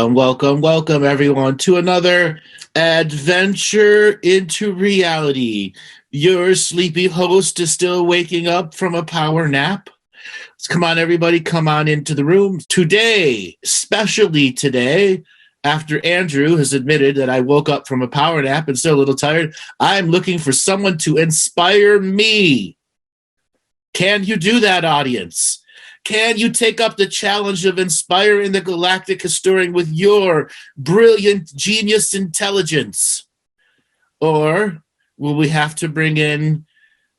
Welcome, everyone, to another adventure into reality. Your sleepy host is still waking up from a power nap. Come on, everybody, come on into the room. Today, especially today, after Andrew has admitted that I woke up from a power nap and still a little tired, I'm looking for someone to inspire me. Can you do that, audience? Can you take up the challenge of inspiring the Galactic historian with your brilliant genius intelligence? Or will we have to bring in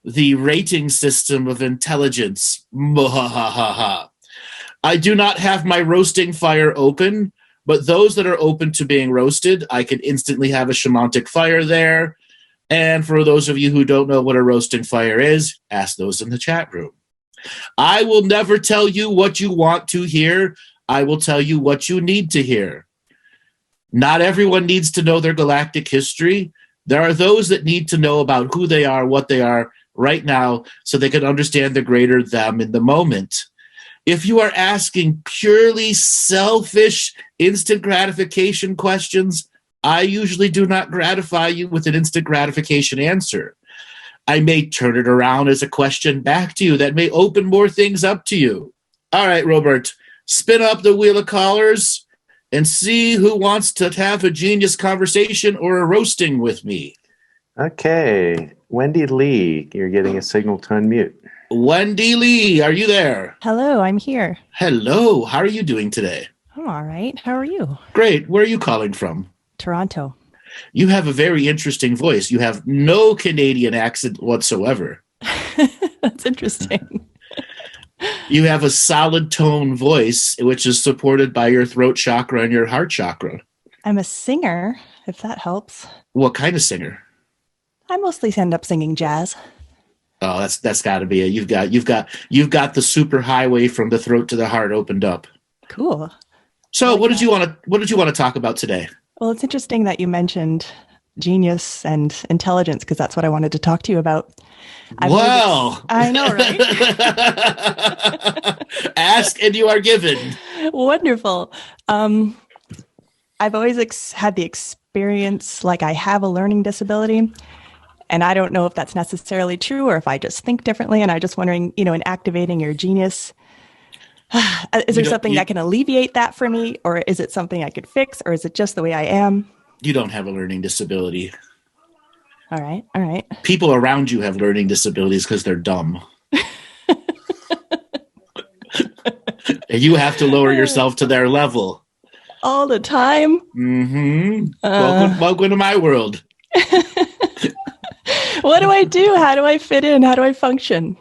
the rating system of intelligence? I do not have my roasting fire open, but those that are open to being roasted, I can instantly have a shamantic fire there. And for those of you who don't know what a roasting fire is, ask those in the chat room. I will never tell you what you want to hear. I will tell you what you need to hear. Not everyone needs to know their galactic history. There are those that need to know about who they are, what they are right now, so they can understand the greater them in the moment. If you are asking purely selfish, instant gratification questions, I usually do not gratify you with an instant gratification answer. I may turn it around as a question back to you that may open more things up to you. All right, Robert, spin up the wheel of callers and see who wants to have a genius conversation or a roasting with me. Okay. Wendy Lee, you're getting a signal to unmute. Wendy Lee, are you there? Hello, I'm here. Hello, how are you doing today? I'm all right. How are you? Great. Where are you calling from? Toronto. You have a very interesting voice. You have no Canadian accent whatsoever. That's interesting. You have a solid tone voice, which is supported by your throat chakra and your heart chakra. I'm a singer, if that helps. What kind of singer? I mostly end up singing jazz. Oh, that's got to be it. You've got the super highway from the throat to the heart opened up. Cool. So, what did you want to talk about today? Well, it's interesting that you mentioned genius and intelligence, because that's what I wanted to talk to you about. I know, right? Ask and you are given. Wonderful. I've always had the experience, like I have a learning disability, and I don't know if that's necessarily true or if I just think differently. And I'm just wondering, in activating your genius, is there something that can alleviate that for me, or is it something I could fix, or is it just the way I am? You don't have a learning disability. All right. People around you have learning disabilities because they're dumb. And you have to lower yourself to their level. All the time? Mm-hmm. Welcome to my world. What do I do? How do I fit in? How do I function?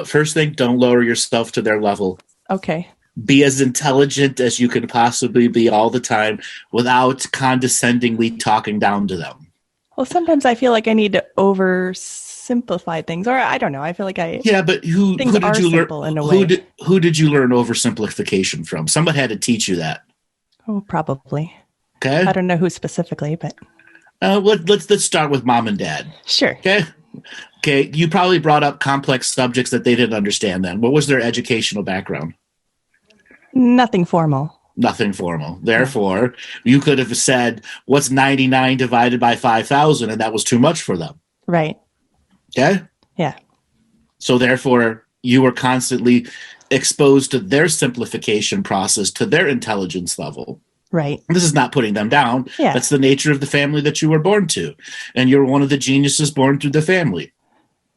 First thing, don't lower yourself to their level. Okay. Be as intelligent as you can possibly be all the time without condescendingly talking down to them. Well, sometimes I feel like I need to oversimplify things, or I don't know. I feel like but who did you learn? Who did you learn oversimplification from? Someone had to teach you that. Oh, probably. Okay. I don't know who specifically, but let's start with mom and dad. Sure. Okay. You probably brought up complex subjects that they didn't understand. Then, what was their educational background? Nothing formal. Therefore, you could have said, what's 99 divided by 5,000? And that was too much for them. Right. Okay? Yeah. So therefore, you were constantly exposed to their simplification process, to their intelligence level. Right. This is not putting them down. Yeah. That's the nature of the family that you were born to. And you're one of the geniuses born through the family.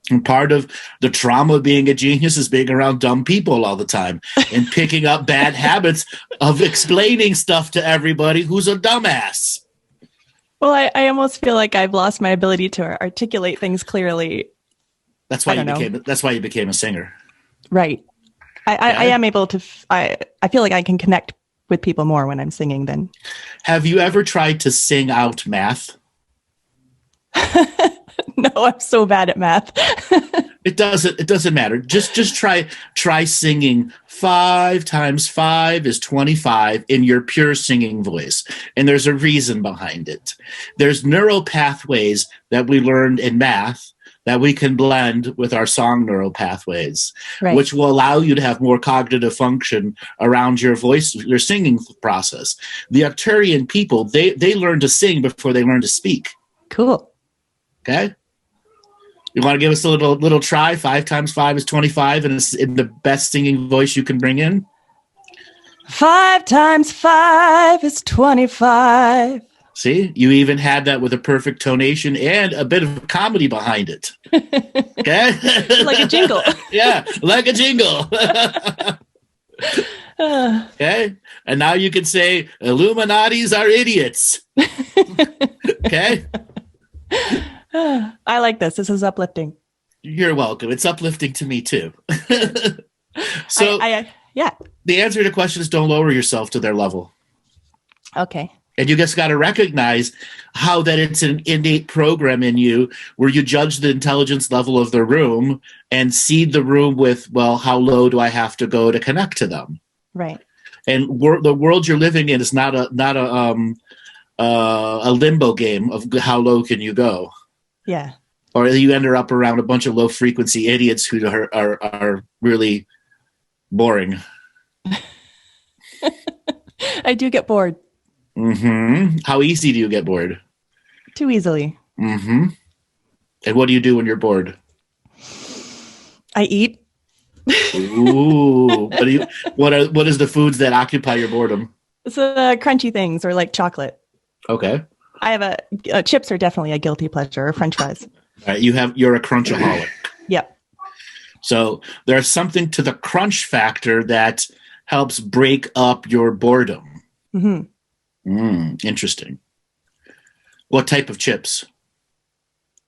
And part of the trauma of being a genius is being around dumb people all the time and picking up bad habits of explaining stuff to everybody who's a dumbass. Well, I almost feel like I've lost my ability to articulate things clearly. That's why you became a singer. Right. I am able to, I feel like I can connect with people more when I'm singing than. Have you ever tried to sing out math? No, I'm so bad at math. It doesn't matter. Just try singing 5 times 5 is 25 in your pure singing voice. And there's a reason behind it. There's neural pathways that we learned in math that we can blend with our song neural pathways, Right. which will allow you to have more cognitive function around your voice, your singing process. The Arcturian people, they learn to sing before they learn to speak. Cool. Okay? You want to give us a little try? 5 times 5 is 25 in the best singing voice you can bring in? 5 times 5 is 25. See? You even had that with a perfect tonation and a bit of comedy behind it. Okay? Like a jingle. Yeah, like a jingle. Okay? And now you can say, Illuminatis are idiots. Okay? I like this. This is uplifting. You're welcome. It's uplifting to me too. So yeah. The answer to the question is don't lower yourself to their level. Okay. And you just got to recognize how that it's an innate program in you where you judge the intelligence level of the room and seed the room with, well, how low do I have to go to connect to them? Right. And the world you're living in is not a limbo game of how low can you go. Yeah. Or you end up around a bunch of low frequency idiots who are really boring. I do get bored. Mm-hmm. How easy do you get bored? Too easily. Mm-hmm. And what do you do when you're bored? I eat. Ooh. What is the foods that occupy your boredom? So crunchy things or like chocolate. Okay. I have chips are definitely a guilty pleasure, or French fries. All right, you're a crunchaholic. Yep. So there's something to the crunch factor that helps break up your boredom. Mm-hmm. Interesting. What type of chips?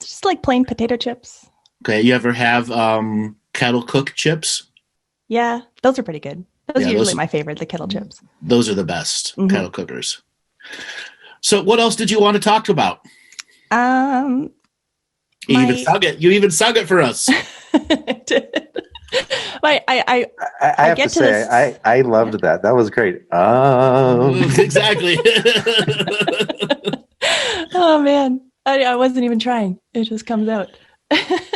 Just like plain potato chips. Okay, you ever have kettle cooked chips? Yeah, those are pretty good. Those are usually my favorite, the kettle chips. Those are the best kettle cookers. So what else did you want to talk about? You even sung it for us. I did. I have to say, I loved that. That was great. Exactly. Oh man, I wasn't even trying. It just comes out. I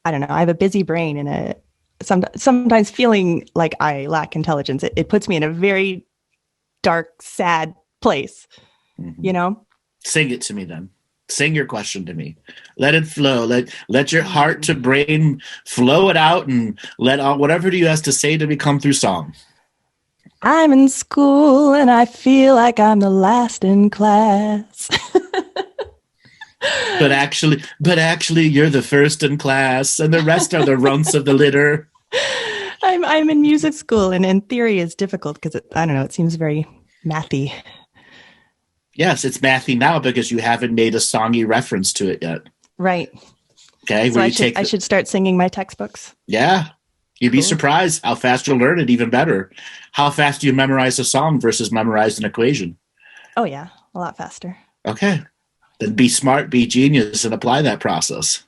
don't know. I have a busy brain and sometimes feeling like I lack intelligence. It puts me in a very dark, sad place. You know. Sing it to me then. Sing your question to me. Let it flow. Let your heart to brain flow it out and let all whatever you has to say to me come through song. I'm in school and I feel like I'm the last in class. But actually you're the first in class and the rest are the runts of the litter. I'm in music school and in theory is difficult because it seems very mathy. Yes, it's mathy now because you haven't made a songy reference to it yet. Right. Okay. So I should start singing my textbooks. Yeah. You'd be surprised how fast you'll learn it, even better. How fast do you memorize a song versus memorize an equation? Oh, yeah. A lot faster. Okay. Then be smart, be genius, and apply that process.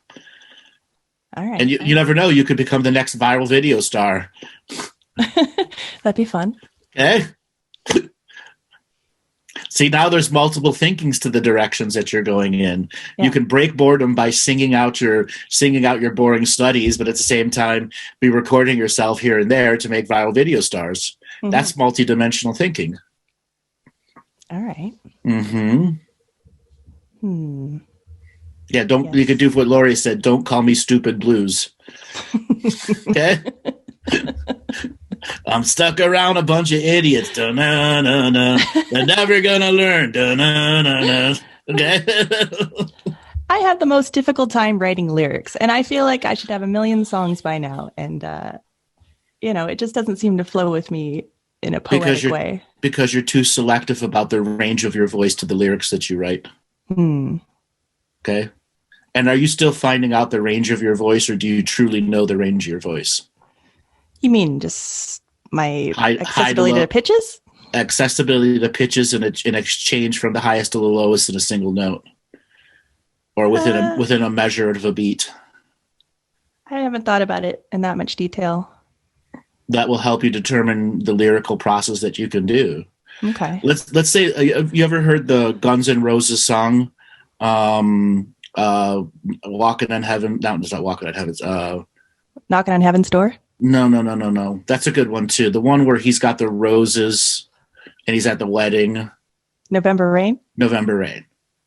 All right. And you never know. You could become the next viral video star. That'd be fun. Okay. See, now there's multiple thinkings to the directions that you're going in. Yeah. You can break boredom by singing out your boring studies, but at the same time be recording yourself here and there to make viral video stars. Mm-hmm. That's multidimensional thinking. All right. Mm-hmm. Yeah, you could do what Lori said, don't call me stupid blues. Okay? I'm stuck around a bunch of idiots. Da-na-na-na. They're never gonna learn. Da-na-na-na. Okay. I have the most difficult time writing lyrics, and I feel like I should have a million songs by now. And it just doesn't seem to flow with me in a poetic way. because you're too selective about the range of your voice to the lyrics that you write. Okay. And are you still finding out the range of your voice, or do you truly know the range of your voice? You mean just my High accessibility to pitches? Accessibility to pitches in exchange from the highest to the lowest in a single note, or within a measure of a beat. I haven't thought about it in that much detail. That will help you determine the lyrical process that you can do. Okay. Let's say, have you ever heard the Guns N' Roses song, "Walking on Heaven"? No, it's not "Walking on Heaven." Knocking on Heaven's Door? No. That's a good one too. The one where he's got the roses and he's at the wedding. November Rain? November Rain.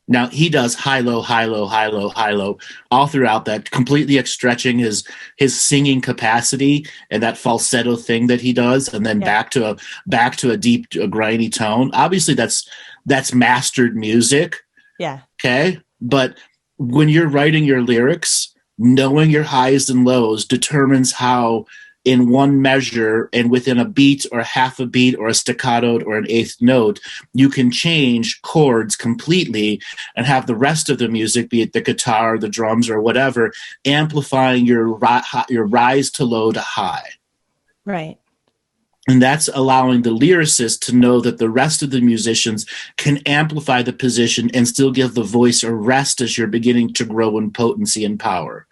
Now he does high, low, high, low, high, low, high, low all throughout that, completely stretching his singing capacity and that falsetto thing that he does, and then back to a deep, a grindy tone. Obviously, that's mastered music. Yeah. Okay, but when you're writing your lyrics, knowing your highs and lows determines how, in one measure and within a beat or half a beat or a staccato or an eighth note, you can change chords completely and have the rest of the music, be it the guitar, the drums, or whatever, amplifying your rise to low to high. Right. And that's allowing the lyricist to know that the rest of the musicians can amplify the position and still give the voice a rest as you're beginning to grow in potency and power.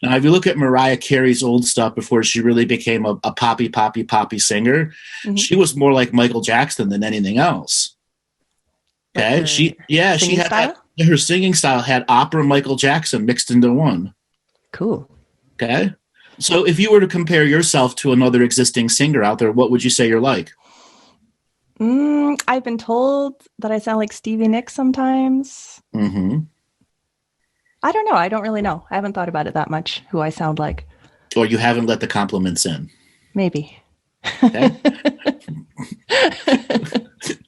Now, if you look at Mariah Carey's old stuff before she really became a poppy singer, she was more like Michael Jackson than anything else. Okay, she had her singing style had opera Michael Jackson mixed into one. Cool. Okay. So if you were to compare yourself to another existing singer out there, what would you say you're like? I've been told that I sound like Stevie Nicks sometimes. Mm-hmm. I don't know. I don't really know. I haven't thought about it that much, who I sound like. Or you haven't let the compliments in. Maybe. Okay.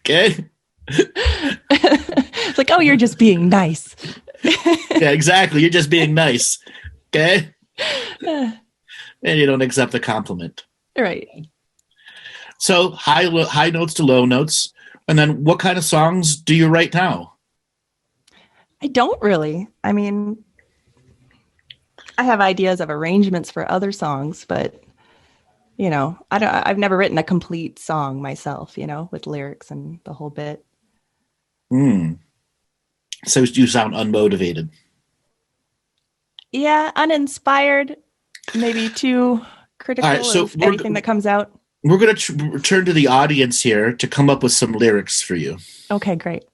Okay. It's like, oh, you're just being nice. Yeah, exactly. You're just being nice. Okay. And you don't accept the compliment. Right. So high notes to low notes. And then what kind of songs do you write now? I don't really. I mean, I have ideas of arrangements for other songs, but I've never written a complete song myself, with lyrics and the whole bit. So you sound unmotivated. Yeah, uninspired. Maybe too critical of anything that comes out. We're going to turn to the audience here to come up with some lyrics for you. Okay, great.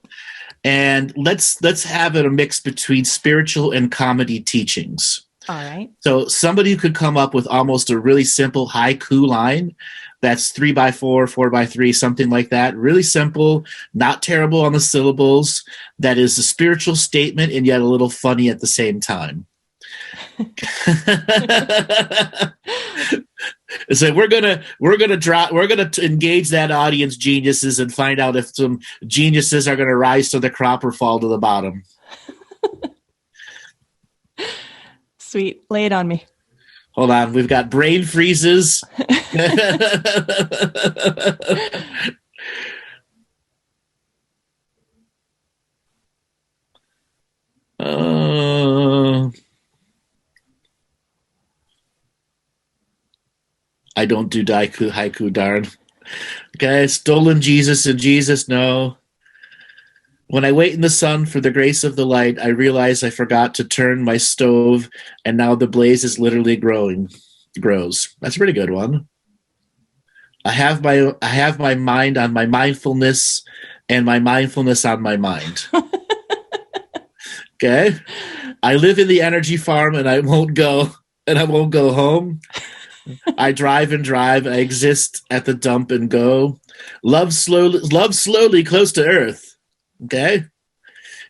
And let's have it a mix between spiritual and comedy teachings. All right. So somebody who could come up with almost a really simple haiku line that's 3x4, 4x3, something like that. Really simple, not terrible on the syllables. That is a spiritual statement and yet a little funny at the same time. So we're gonna engage that audience geniuses and find out if some geniuses are gonna rise to the crop or fall to the bottom. Sweet, lay it on me. Hold on, we've got brain freezes. I don't do haiku, darn. Okay, stolen Jesus and Jesus, no. When I wait in the sun for the grace of the light, I realize I forgot to turn my stove, and now the blaze is literally grows. That's a pretty good one. I have my mind on my mindfulness, and my mindfulness on my mind. Okay, I live in the energy farm, and I won't go home. I drive and drive. I exist at the dump and go. Love slowly, close to earth. Okay?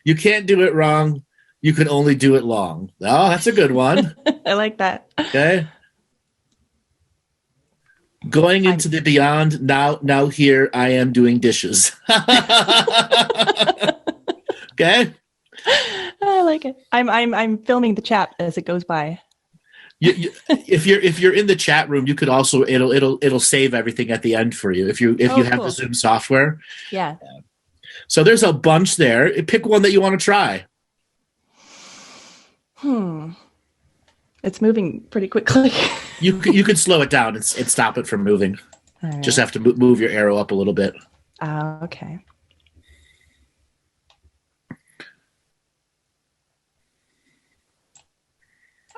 You can't do it wrong. You can only do it long. Oh, that's a good one. I like that. Okay? Going into the beyond, now here I am doing dishes. Okay? I like it. I'm filming the chat as it goes by. If you're in the chat room, you could also it'll save everything at the end for you if you have cool. the Zoom software. Yeah. So there's a bunch there. Pick one that you want to try. It's moving pretty quickly. You could slow it down and stop it from moving. Right. Just have to move your arrow up a little bit. Okay.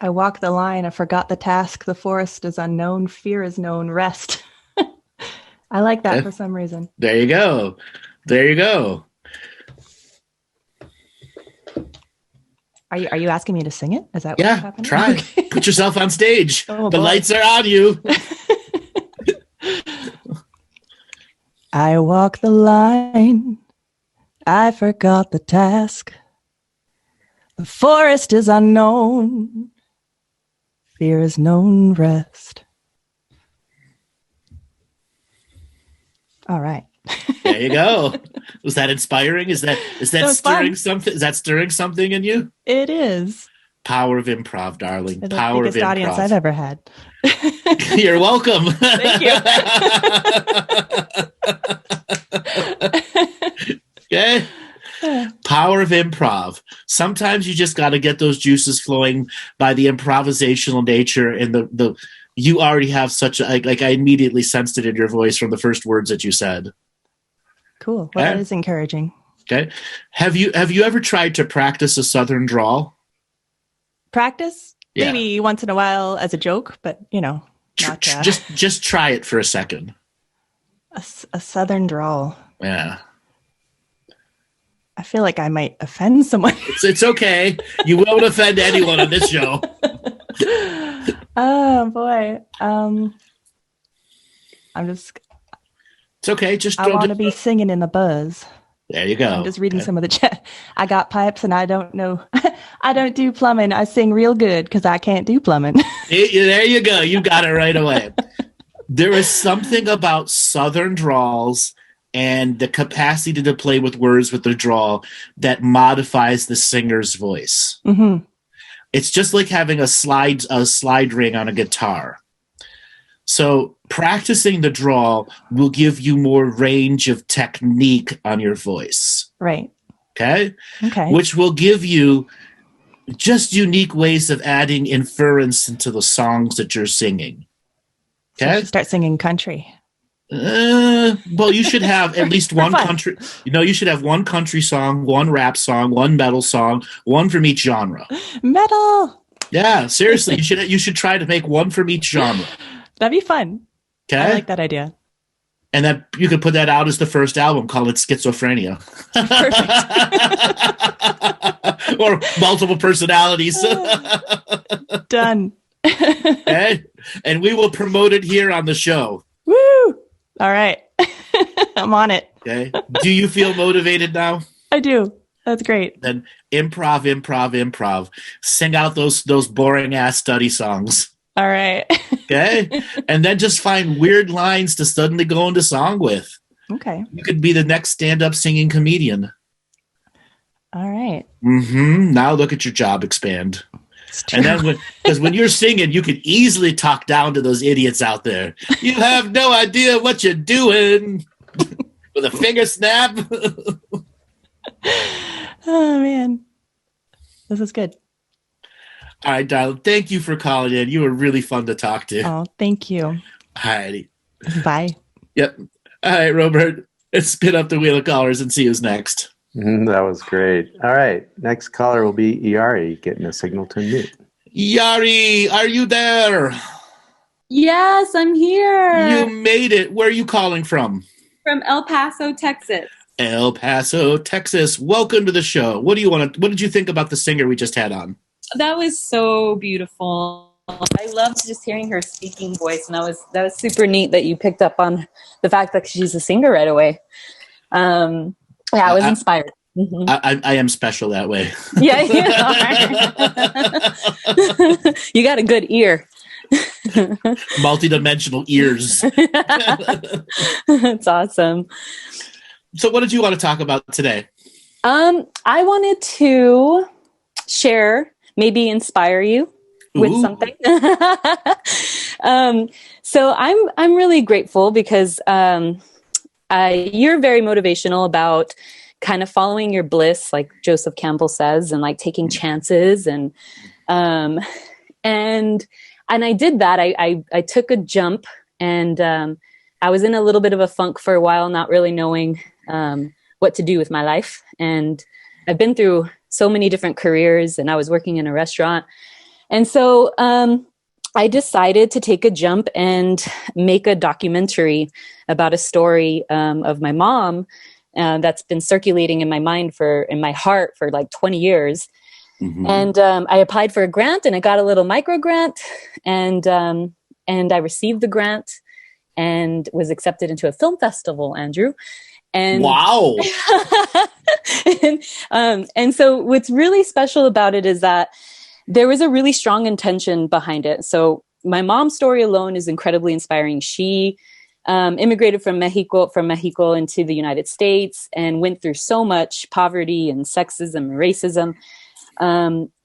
I walk the line, I forgot the task, the forest is unknown, fear is known, rest. I like that for some reason. There you go. Are you asking me to sing it? Is that what's happening? Try. Okay. Put yourself on stage. Oh, the boy. lights are on you. I walk the line, I forgot the task. The forest is unknown, fear is known, rest. All right. There you go. Was that inspiring? Is that stirring fun. something? Is that stirring something in you? It is. Power of improv, darling. The Power of biggest improv. audience I've ever had. You're welcome. Thank you. Okay. Power of improv. Sometimes you just got to get those juices flowing by the improvisational nature and the you already have such a like I immediately sensed it in your voice from the first words that you said. Cool. Well, that is encouraging. Okay. Have you ever tried to practice a Southern drawl? Practice? Yeah. Maybe once in a while as a joke, but not Just try it for a second. a Southern drawl. Yeah. I feel like I might offend someone. It's okay. You won't offend anyone on this show. Oh boy. It's okay. I want to be singing in the buzz. There you go. I'm just reading some of the chat. I got pipes and I don't know. I don't do plumbing. I sing real good because I can't do plumbing. There you go. You got it right away. There is something about Southern drawls and the capacity to play with words with the drawl that modifies the singer's voice. Mm-hmm. It's just like having a slide ring on a guitar. So practicing the drawl will give you more range of technique on your voice. Right. Okay? Okay. Which will give you just unique ways of adding inference into the songs that you're singing. So I Okay? should start singing country. Well, you should have at least one fun. country. You should have one country song, one rap song, one metal song, one from each genre. Metal. Yeah, seriously, you should try to make one from each genre. That'd be fun. Okay, I like that idea. And that you could put that out as the first album, call it Schizophrenia. Or Multiple Personalities. Done. Okay, and we will promote it here on the show. Woo! All right. I'm on it. Okay, do you feel motivated now? I do. That's great. Then improv. Sing out those boring ass study songs. All right. Okay, and then just find weird lines to suddenly go into song with. Okay. You could be the next stand-up singing comedian. All right. Mm-hmm. Now look at your job expand. It's true. And then because when you're singing, you can easily talk down to those idiots out there. You have no idea what you're doing. With a finger snap. Oh man. This is good. All right, darling. Thank you for calling in. You were really fun to talk to. Oh, thank you. All righty. Bye. Yep. All right, Robert. Let's spin up the wheel of callers and see who's next. That was great. All right. Next caller will be Iari, getting a signal to mute. Yari, are you there? Yes, I'm here. You made it. Where are you calling from? From El Paso, Texas. El Paso, Texas. Welcome to the show. What did you think about the singer we just had on? That was so beautiful. I loved just hearing her speaking voice, and that was super neat that you picked up on the fact that she's a singer right away. I was inspired. Mm-hmm. I am special that way. Yeah, you are. You got a good ear. Multidimensional ears. That's awesome. So what did you want to talk about today? I wanted to share, maybe inspire you with Ooh. something. So I'm really grateful because you're very motivational about kind of following your bliss, like Joseph Campbell says, and like taking chances and I did that. I took a jump, and I was in a little bit of a funk for a while, not really knowing what to do with my life. And I've been through so many different careers, and I was working in a restaurant. And so I decided to take a jump and make a documentary about a story of my mom that's been circulating in my mind in my heart for like 20 years. Mm-hmm. And I applied for a grant, and I got a little micro grant, and I received the grant and was accepted into a film festival, Andrew. And wow. And so what's really special about it is that there was a really strong intention behind it. So my mom's story alone is incredibly inspiring. She immigrated from Mexico into the United States and went through so much poverty and sexism and racism.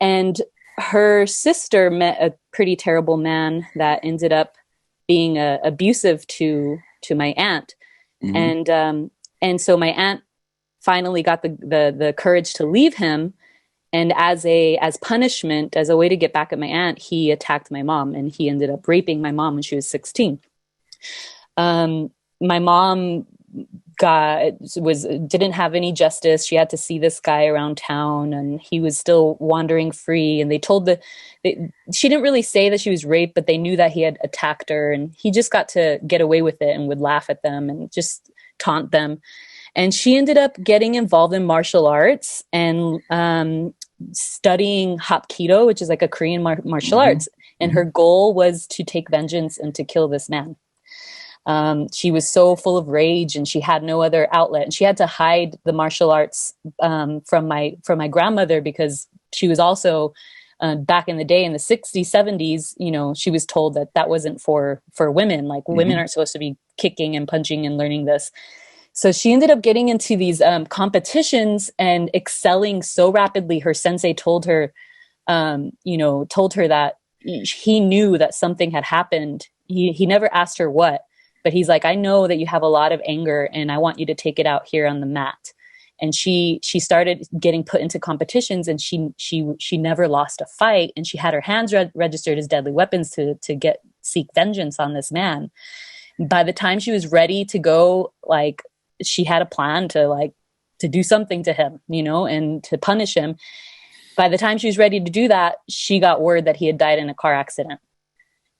And her sister met a pretty terrible man that ended up being abusive to my aunt. Mm-hmm. And so my aunt finally got the courage to leave him. And as punishment, as a way to get back at my aunt, he attacked my mom, and he ended up raping my mom when she was 16. My mom didn't have any justice. She had to see this guy around town, and he was still wandering free. And she didn't really say that she was raped, but they knew that he had attacked her, and he just got to get away with it and would laugh at them and just taunt them. And she ended up getting involved in martial arts and studying Hapkido, which is like a Korean martial arts. And her goal was to take vengeance and to kill this man. She was so full of rage, and she had no other outlet. And she had to hide the martial arts from my grandmother, because she was also back in the day in the 60s, 70s, she was told that wasn't for women. Like women aren't supposed to be kicking and punching and learning this. So she ended up getting into these competitions and excelling so rapidly. Her sensei told her that he knew that something had happened. He never asked her what, but he's like, I know that you have a lot of anger, and I want you to take it out here on the mat. And she started getting put into competitions, and she never lost a fight. And she had her hands registered as deadly weapons to seek vengeance on this man. By the time she was ready to go, like, she had a plan to do something to him, and to punish him. By the time she was ready to do that, she got word that he had died in a car accident.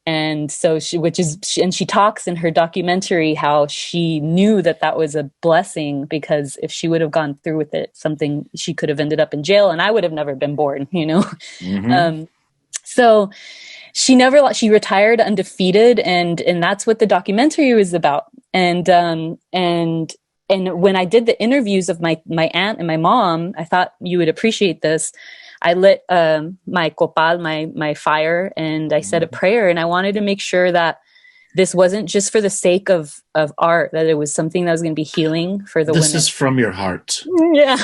And so she talks in her documentary how she knew that was a blessing, because if she would have gone through with it, she could have ended up in jail, and I would have never been born, Mm-hmm. So she retired undefeated, and that's what the documentary was about. And when I did the interviews of my aunt and my mom, I thought you would appreciate this. I lit my copal, my fire, and I said a prayer, and I wanted to make sure that this wasn't just for the sake of art, that it was something that was going to be healing for the women. This is from your heart. Yeah.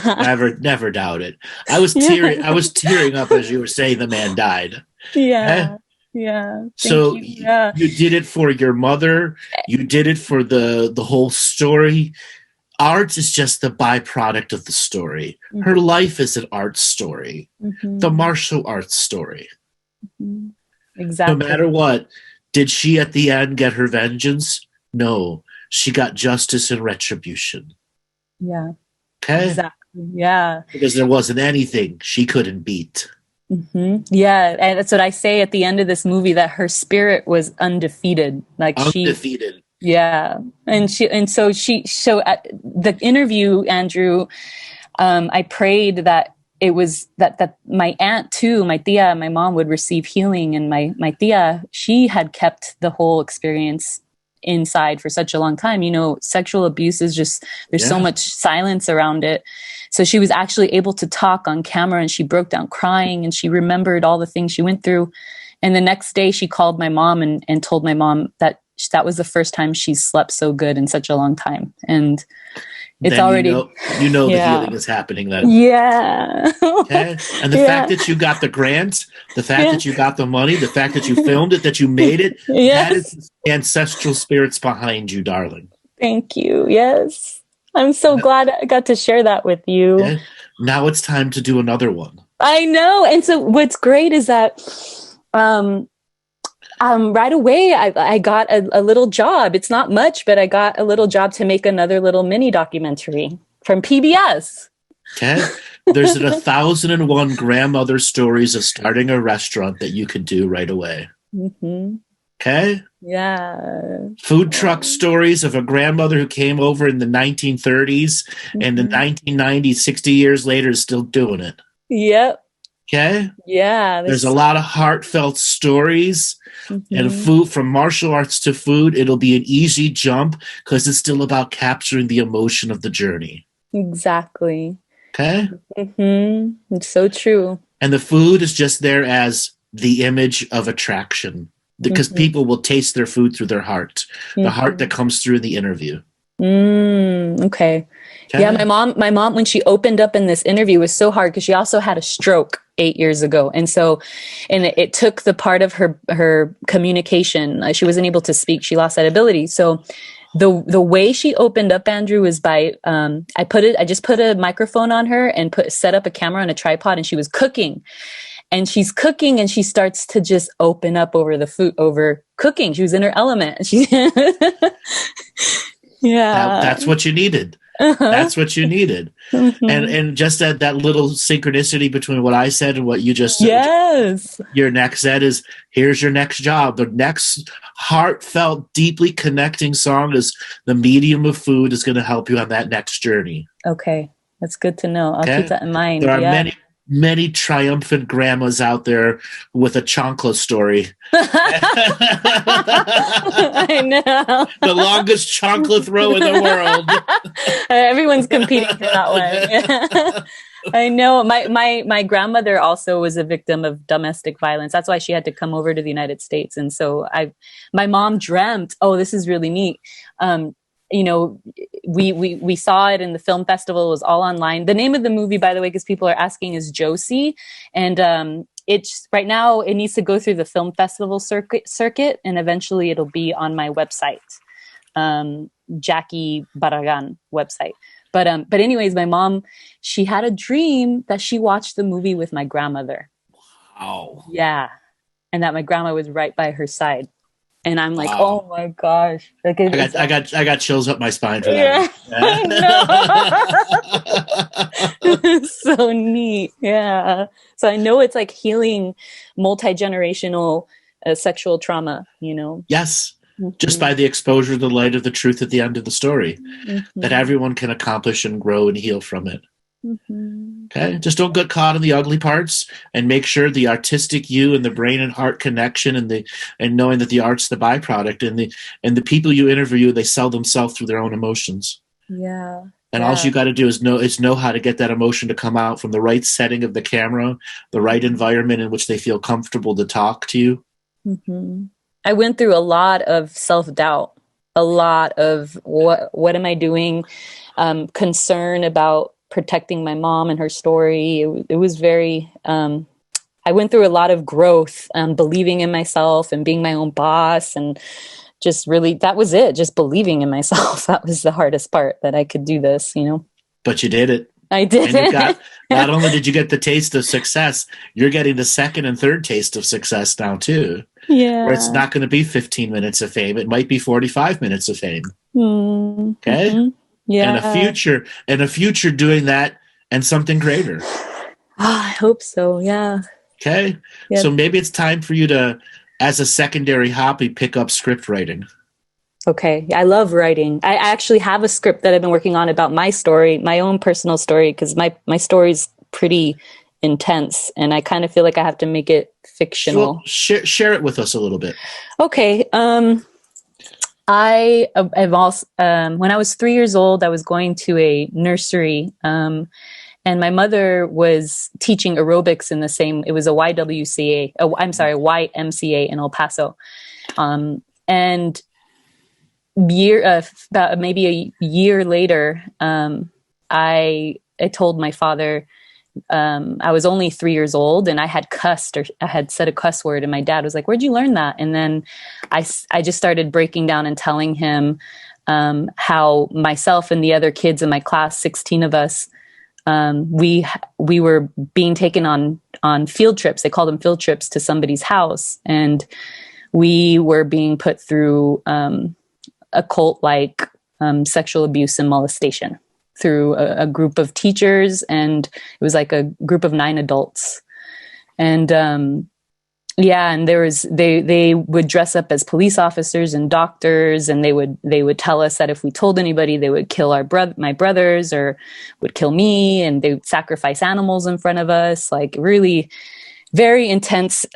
Never doubt it. I was tearing up as you were saying the man died. Yeah. Yeah. So you did it for your mother. You did it for the whole story. Art is just the byproduct of the story. Mm-hmm. Her life is an art story, the martial arts story. Mm-hmm. Exactly. No matter what, did she at the end get her vengeance? No, she got justice and retribution. Yeah. Okay. Exactly. Yeah. Because there wasn't anything she couldn't beat. Mm-hmm. Yeah, and that's what I say at the end of this movie, that her spirit was undefeated. Undefeated. Yeah, and so at the interview, Andrew, I prayed that it was that my aunt too, my tia, my mom would receive healing, and my tia, she had kept the whole experience inside for such a long time. Sexual abuse is just, there's so much silence around it. So she was actually able to talk on camera, and she broke down crying, and she remembered all the things she went through. And the next day she called my mom and told my mom that that was the first time she slept so good in such a long time. And it's then already, you know the Yeah. healing is happening then. yeah. Okay. And the fact that you got the grant, the fact that you got the money, the fact that you filmed it, that you made it, Yes. that is the ancestral spirits behind you, darling. Thank you. Yes. I'm so glad I got to share that with you. Okay? Now it's time to do another one. I know. And so what's great is that right away I got a little job. It's not much, but I got a little job to make another little mini documentary from PBS. Okay. There's 1,001 grandmother stories of starting a restaurant that you could do right away. Mm-hmm. Okay. Yeah. Food truck stories of a grandmother who came over in the 1930s and in the 1990s, 60 years later, is still doing it. Yep. Okay. Yeah. There's a lot of heartfelt stories and food, from martial arts to food. It'll be an easy jump because it's still about capturing the emotion of the journey. Exactly. Okay. Mm-hmm. It's so true. And the food is just there as the image of attraction, because people will taste their food through their heart, the heart that comes through the interview. Okay. Yeah, my mom, when she opened up in this interview, was so hard because she also had a stroke 8 years ago. And so, and it took the part of her communication. She wasn't able to speak. She lost that ability. So the way she opened up, Andrew, was by, I just put a microphone on her and set up a camera on a tripod, and she was cooking. And she's cooking, and she starts to just open up over the food, over cooking. She was in her element. Yeah. That's what you needed. That's what you needed. And just that little synchronicity between what I said and what you just said. Yes. Your next set is, here's your next job. The next heartfelt, deeply connecting song is The Medium of Food is going to help you on that next journey. Okay. That's good to know. I'll keep that in mind. There are many triumphant grandmas out there with a chancla story. I know. The longest chancla throw in the world. Everyone's competing for that one. I know. My grandmother also was a victim of domestic violence. That's why she had to come over to the United States. And so my mom dreamt, this is really neat. We saw it in the film festival. It was all online. The name of the movie, by the way, because people are asking, is Josie. And it's right now it needs to go through the film festival circuit, and eventually it'll be on my website, Jackie Barragan website. But anyways, my mom, she had a dream that she watched the movie with my grandmother. Wow. Yeah. And that my grandma was right by her side. And I'm like, oh my gosh. Like I got chills up my spine for that. I know. It's so neat. Yeah. So I know it's like healing multi-generational sexual trauma, Yes. Just by the exposure to the light of the truth at the end of the story, that everyone can accomplish and grow and heal from it. Okay, just don't get caught in the ugly parts, and make sure the artistic you and the brain and heart connection, and knowing that the art's the byproduct, and the people you interview, they sell themselves through their own emotions. Yeah. And all you got to do is know how to get that emotion to come out from the right setting of the camera, the right environment in which they feel comfortable to talk to you. I went through a lot of self-doubt, a lot of what am I doing? Concern about protecting my mom and her story. It was very, I went through a lot of growth, believing in myself and being my own boss, and just really, that was it. Just believing in myself. That was the hardest part, that I could do this, But you did it. I did. And not only did you get the taste of success, you're getting the second and third taste of success now too. Yeah. Where it's not going to be 15 minutes of fame. It might be 45 minutes of fame. Okay. Yeah. And a future doing that and something greater. I hope so. Yeah. Okay. Yep. So maybe it's time for you to, as a secondary hobby, pick up script writing. Okay. I love writing. I actually have a script that I've been working on about my story, my own personal story, because my story's pretty intense, and I kind of feel like I have to make it fictional. Well, share it with us a little bit. Okay. I've also, when I was 3 years old, I was going to a nursery, and my mother was teaching aerobics in it was a YMCA in El Paso. And about maybe a year later, I told my father, I was only 3 years old and I had cussed, or I had said a cuss word, and my dad was like, "Where'd you learn that?" And then I just started breaking down and telling him how myself and the other kids in my class, 16 of us, we were being taken on field trips. They called them field trips to somebody's house, and we were being put through occult-like sexual abuse and molestation through a group of teachers, and it was like a group of 9 adults. And and they would dress up as police officers and doctors, and they would tell us that if we told anybody, they would kill my brothers, or would kill me, and they would sacrifice animals in front of us. Like, really very intense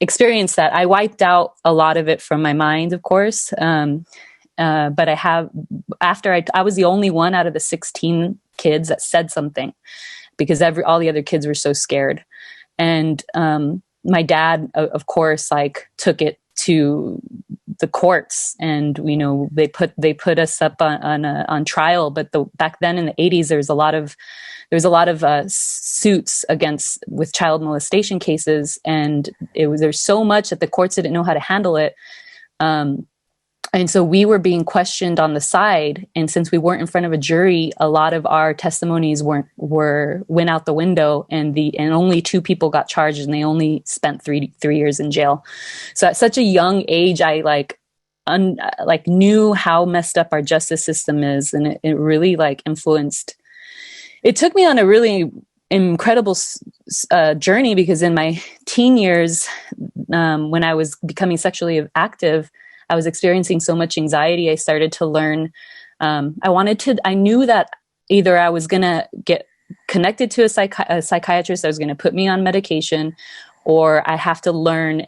experience that I wiped out a lot of it from my mind, of course. But I was the only one out of the 16 kids that said something, because all the other kids were so scared. And my dad, of course, like, took it to the courts, and they put us up on trial. But back then in the 80s, there was a lot of suits with child molestation cases, and there's so much that the courts didn't know how to handle it. And so we were being questioned on the side, and since we weren't in front of a jury, a lot of our testimonies went out the window, and only 2 people got charged, and they only spent 3 years in jail. So at such a young age, I knew how messed up our justice system is, and it really influenced. It took me on a really incredible journey, because in my teen years, when I was becoming sexually active, I was experiencing so much anxiety. I started to learn. I knew that either I was going to get connected to a psychiatrist that was going to put me on medication, or I have to learn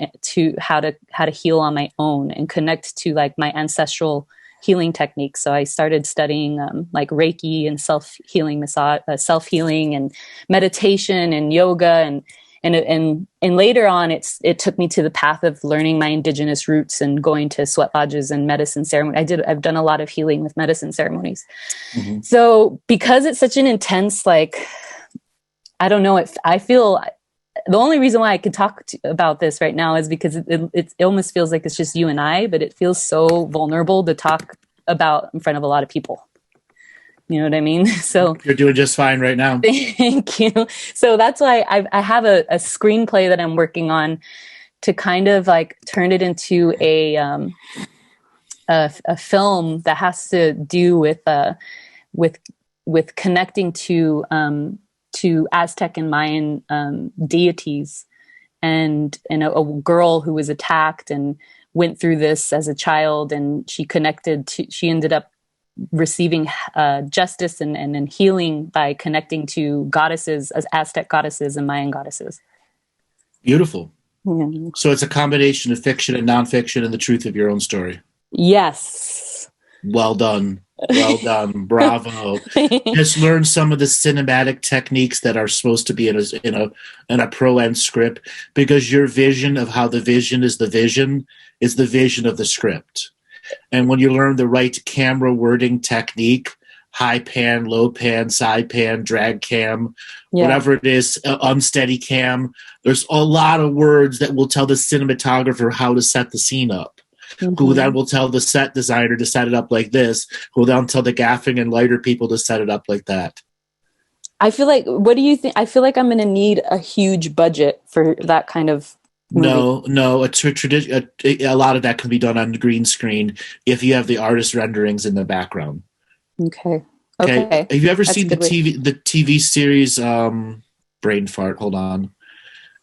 how to heal on my own and connect to my ancestral healing techniques. So I started studying Reiki and self-healing massage, self-healing and meditation and yoga, and later on, it took me to the path of learning my indigenous roots and going to sweat lodges and medicine ceremony. I've done a lot of healing with medicine ceremonies. Mm-hmm. So because it's such an intense, I don't know, I feel the only reason why I can talk about this right now is because it almost feels like it's just you and I, but it feels so vulnerable to talk about in front of a lot of people. You know what I mean? So you're doing just fine right now. Thank you. So that's why I have a screenplay that I'm working on to kind of turn it into a film that has to do with connecting to Aztec and Mayan deities, and a girl who was attacked and went through this as a child, and she ended up receiving justice and healing by connecting to goddesses, as Aztec goddesses and Mayan goddesses. Beautiful. Yeah. So it's a combination of fiction and nonfiction and the truth of your own story. Yes. Well done. Well done. Bravo. Just learn some of the cinematic techniques that are supposed to be in a pro-end script, because your vision of how the vision is the vision of the script. And when you learn the right camera wording technique, high pan, low pan, side pan, drag cam, whatever it is, unsteady cam, there's a lot of words that will tell the cinematographer how to set the scene up. Mm-hmm. Who then will tell the set designer to set it up like this, who then tell the gaffing and lighter people to set it up like that. I feel like, what do you think? I feel like I'm going to need a huge budget for that kind of movie. No, a lot of that can be done on the green screen if you have the artist renderings in the background. Okay. Have you ever seen the TV series Brain Fart? Hold on.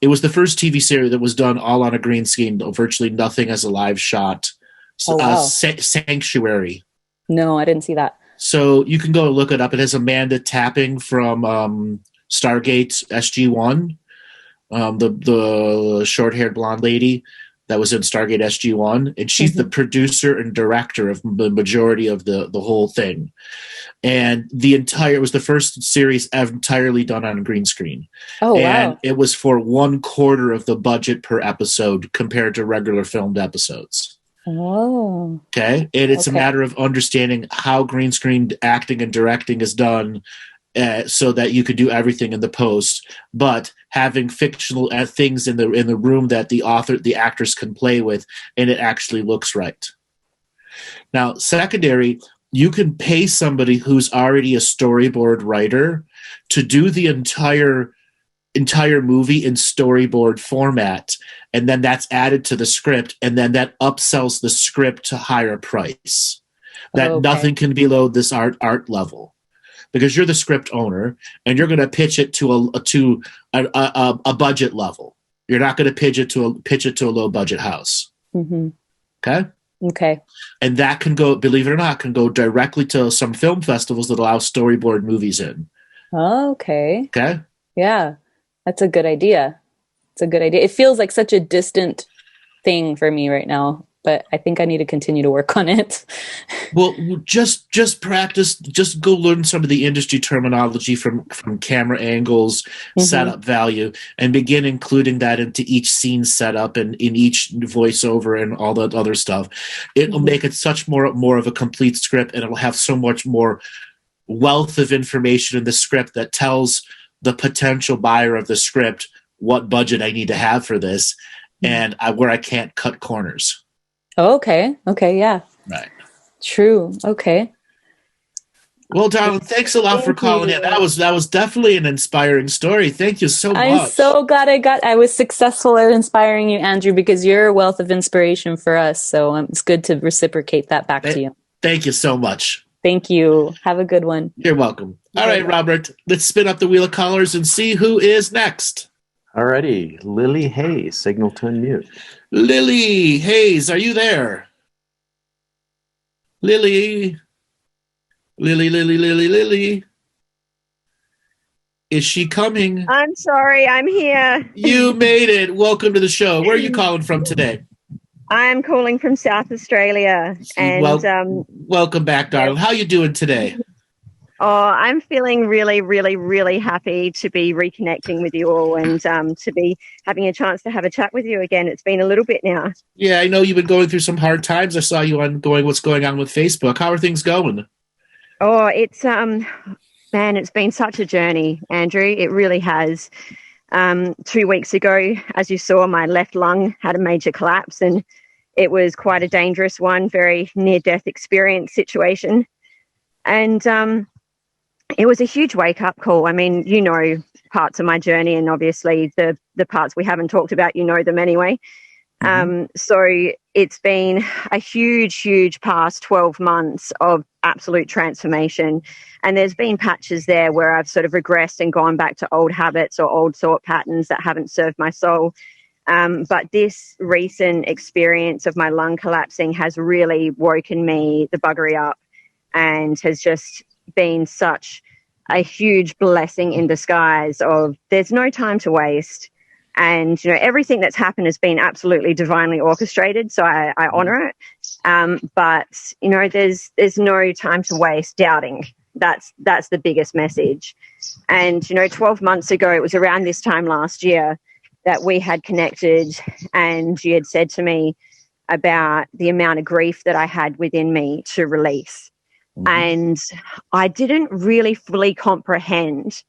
It was the first TV series that was done all on a green screen, virtually nothing as a live shot. Sanctuary. No, I didn't see that. So you can go look it up. It has Amanda Tapping from Stargate SG-1, the short-haired blonde lady that was in Stargate SG-1, and she's the producer and director of the majority of the whole thing. And it was the first series entirely done on green screen. Oh, and wow. It was for 1/4 of the budget per episode compared to regular filmed episodes. Oh. Okay. And it's a Okay. matter of understanding how green screen acting and directing is done so that you can do everything in the post, but having fictional things in the room that the actors can play with, and it actually looks right. Now, secondary, you can pay somebody who's already a storyboard writer to do the entire movie in storyboard format, and then that's added to the script, and then that upsells the script to higher price. That Okay. nothing can be below this art level, because you're the script owner and you're going to pitch it to a budget level. You're not going to pitch it to a low budget house. Mm-hmm. Okay. Okay. And that can go, believe it or not, can go directly to some film festivals that allow storyboard movies in. Okay. Okay. Yeah. That's a good idea. It's a good idea. It feels like such a distant thing for me right now, but I think I need to continue to work on it. Well, just practice. Just go learn some of the industry terminology from camera angles, setup value, and begin including that into each scene setup and in each voiceover and all that other stuff. It'll make it such more of a complete script, and it'll have so much more wealth of information in the script that tells the potential buyer of the script what budget I need to have for this, and where I can't cut corners. Okay. Okay. Yeah. Right. True. Okay. Well, darling, thanks a lot for calling in. That was definitely an inspiring story. Thank you so much. I'm so glad I was successful at inspiring you, Andrew, because you're a wealth of inspiration for us. So it's good to reciprocate that back to you. Thank you so much. Thank you. Have a good one. You're welcome. All right, Robert, let's spin up the wheel of callers and see who is next. Alrighty, Lily Hayes, signal to unmute. Lily Hayes, are you there? Lily. Is she coming? I'm sorry, I'm here. You made it. Welcome to the show. Where are you calling from today? I'm calling from South Australia. And welcome back, darling. How you doing today? I'm feeling really, really, really happy to be reconnecting with you all and to be having a chance to have a chat with you again. It's been a little bit now. Yeah, I know you've been going through some hard times. I saw you on what's going on with Facebook. How are things going? Oh, it's man, it's been such a journey, Andrew. It really has. 2 weeks ago, as you saw, my left lung had a major collapse, and it was quite a dangerous one, very near-death experience situation. And it was a huge wake-up call. I mean, you know parts of my journey, and obviously the parts we haven't talked about, you know them anyway. So it's been a huge past 12 months of absolute transformation. And there's been patches there where I've sort of regressed and gone back to old habits or old thought patterns that haven't served my soul. But this recent experience of my lung collapsing has really woken me the buggery up and has just been such a huge blessing in disguise of there's no time to waste. And, you know, everything that's happened has been absolutely divinely orchestrated. So I honor it. But, you know, there's no time to waste doubting. That's the biggest message. And, you know, 12 months ago, it was around this time last year that we had connected, and you had said to me about the amount of grief that I had within me to release. And I didn't really fully comprehend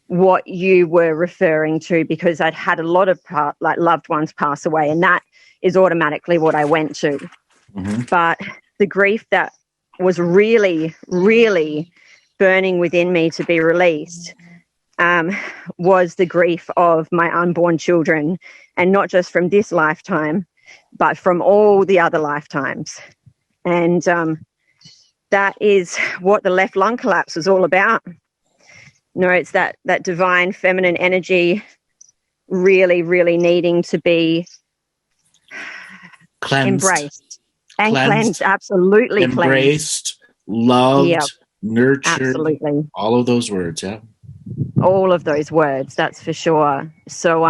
what you were referring to, because I'd had a lot of loved ones pass away, and that is automatically what I went to. But the grief that was really, really burning within me to be released was the grief of my unborn children, and not just from this lifetime, but from all the other lifetimes. And that is what the left lung collapse was all about. No, it's that divine feminine energy really, really needing to be embraced and cleansed, absolutely embraced, loved, nurtured, absolutely. All of those words, yeah. All of those words, that's for sure. So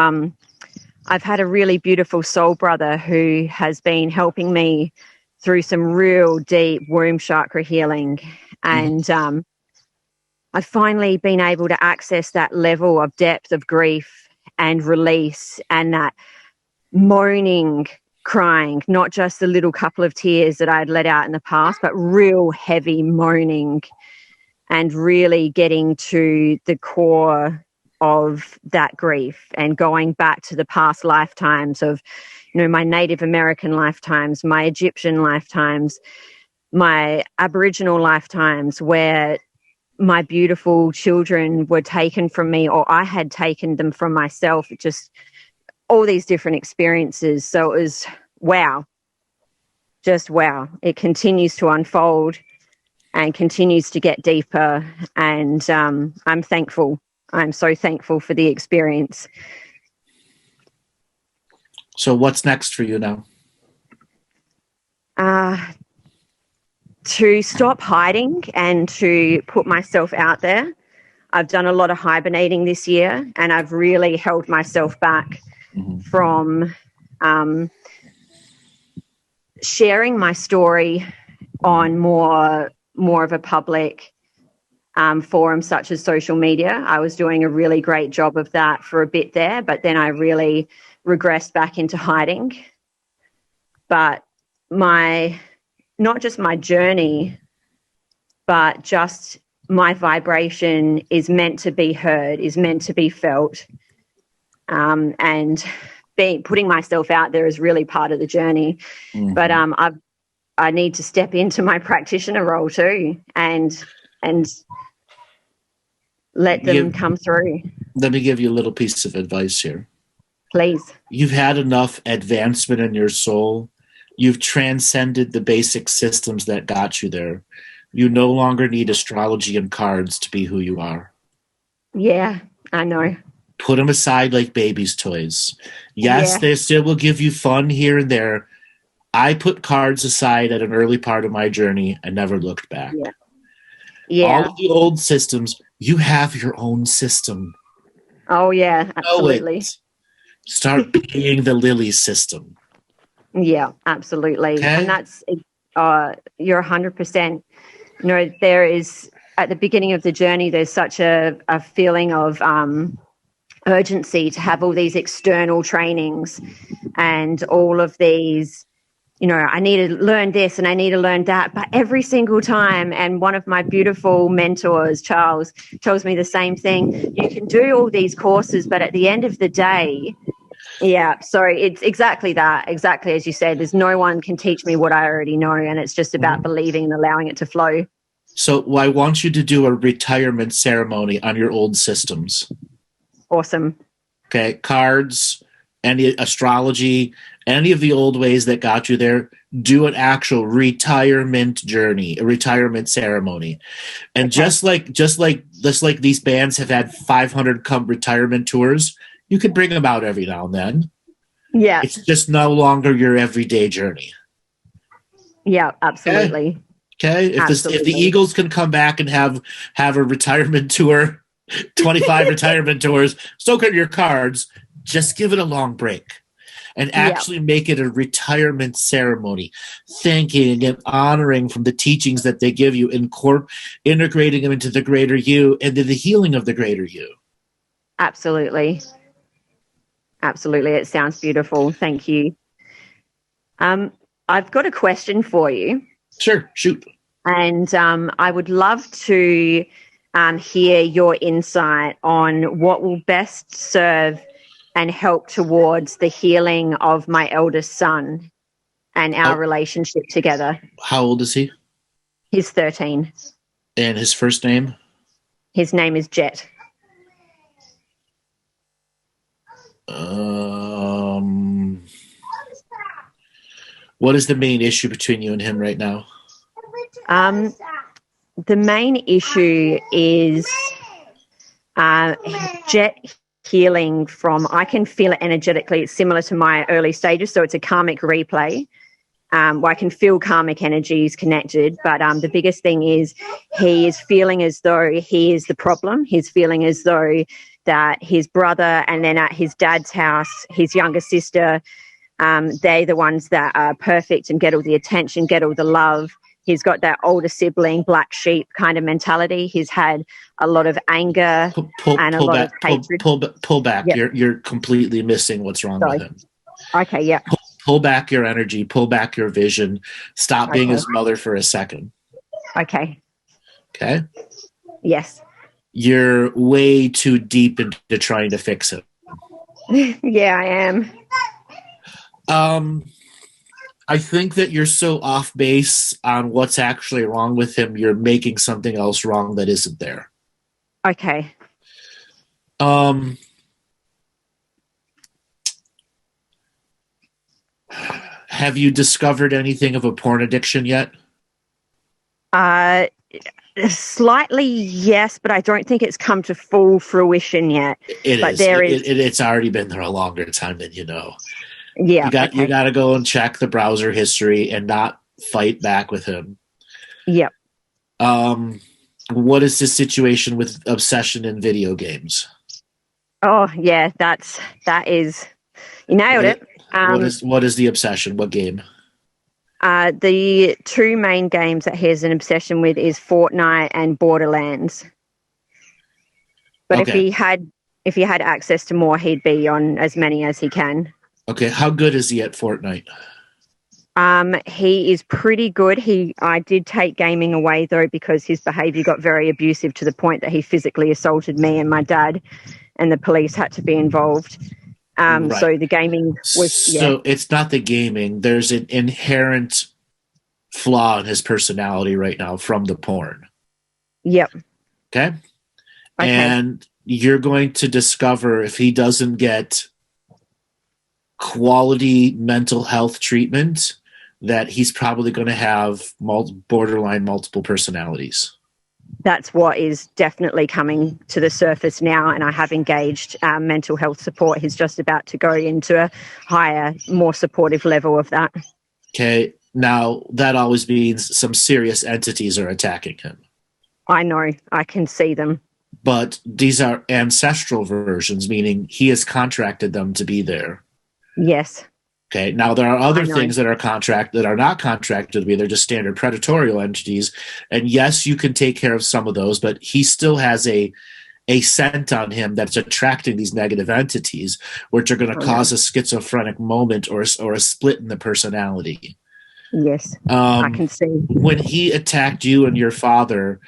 I've had a really beautiful soul brother who has been helping me through some real deep womb chakra healing. And I've finally been able to access that level of depth of grief and release, and that moaning crying, not just the little couple of tears that I'd let out in the past, but real heavy moaning and really getting to the core of that grief and going back to the past lifetimes of, my Native American lifetimes, my Egyptian lifetimes, my Aboriginal lifetimes, where my beautiful children were taken from me or I had taken them from myself. Just all these different experiences. So it was wow. Just wow. It continues to unfold and continues to get deeper. And I'm thankful. I'm so thankful for the experience. So what's next for you now? To stop hiding and to put myself out there. I've done a lot of hibernating this year, and I've really held myself back from sharing my story on more of a public forum such as social media. I was doing a really great job of that for a bit there, but then I really regressed back into hiding. But not just my journey, but just my vibration is meant to be heard, is meant to be felt. And putting myself out there is really part of the journey. But I need to step into my practitioner role too and let them come through. Let me give you a little piece of advice here. Please. You've had enough advancement in your soul. You've transcended the basic systems that got you there. You no longer need astrology and cards to be who you are. Yeah, I know. Put them aside like baby's toys. Yes, they still will give you fun here and there. I put cards aside at an early part of my journey and never looked back. Yeah. All of the old systems, you have your own system. Oh, yeah, absolutely. Start being the Lily system. Yeah, absolutely. Okay. And that's, you're 100%. There is, at the beginning of the journey, there's such a feeling of urgency to have all these external trainings and all of these, I need to learn this and I need to learn that. But every single time, and one of my beautiful mentors, Charles, tells me the same thing. You can do all these courses, but at the end of the day, it's exactly that. Exactly as you said, there's no one can teach me what I already know, and it's just about believing and allowing it to flow. So I want you to do a retirement ceremony on your old systems. Awesome. Okay, cards, any astrology, any of the old ways that got you there, do an actual retirement journey, a retirement ceremony. And just like these bands have had 500 come retirement tours, you could bring them out every now and then. Yeah. It's just no longer your everyday journey. Yeah, absolutely. Okay. If the Eagles can come back and have a retirement tour, 25 retirement tours, so can your cards. Just give it a long break and actually make it a retirement ceremony, thanking and honoring from the teachings that they give you, integrating them into the greater you and into the healing of the greater you. Absolutely. Absolutely. It sounds beautiful. Thank you. I've got a question for you. Sure. Shoot. And I would love to hear your insight on what will best serve and help towards the healing of my eldest son and our relationship together. How old is he? He's 13. And his first name? His name is Jet. What is the main issue between you and him right now? The main issue is Jet healing from, I can feel it energetically. It's similar to my early stages. So it's a karmic replay. Where I can feel karmic energies connected. But the biggest thing is he is feeling as though he is the problem. He's feeling as though that his brother and then at his dad's house, his younger sister, they're the ones that are perfect and get all the attention, get all the love. He's got that older sibling, black sheep kind of mentality. He's had a lot of anger and a lot of hatred. Pull back. Yep. You're completely missing what's wrong with him. Okay, yeah. pull back your energy, pull back your vision, stop being Okay. his mother for a second. Okay. Okay? Yes. You're way too deep into trying to fix it. Yeah, I am. I think that you're so off base on what's actually wrong with him, you're making something else wrong that isn't there. Okay. Have you discovered anything of a porn addiction yet? Slightly, yes, but I don't think it's come to full fruition yet. It But is. there is. It's already been there a longer time than you know. Yeah. You got to go and check the browser history and not fight back with him. Yep. What is the situation with obsession in video games? Oh, yeah. That is. You nailed it. What is the obsession? What game? The two main games that he has an obsession with is Fortnite and Borderlands. But Okay. if he had access to more, he'd be on as many as he can. Okay, how good is he at Fortnite? He is pretty good. I did take gaming away though because his behavior got very abusive to the point that he physically assaulted me and my dad, and the police had to be involved. Right. So the gaming was So it's not the gaming. There's an inherent flaw in his personality right now from the porn. Yep. Okay? And you're going to discover if he doesn't get quality mental health treatment that he's probably going to have borderline multiple personalities. That's what is definitely coming to the surface now, and I have engaged mental health support. He's just about to go into a higher, more supportive level of that. Okay, now that always means some serious entities are attacking him. I know, I can see them. But these are ancestral versions, meaning he has contracted them to be there. Yes. Okay. Now there are other things that are not contracted to be. They're just standard predatorial entities. And yes, you can take care of some of those, but he still has a scent on him that's attracting these negative entities, which are going to cause a schizophrenic moment or a split in the personality. Yes, I can see. When he attacked you and your father,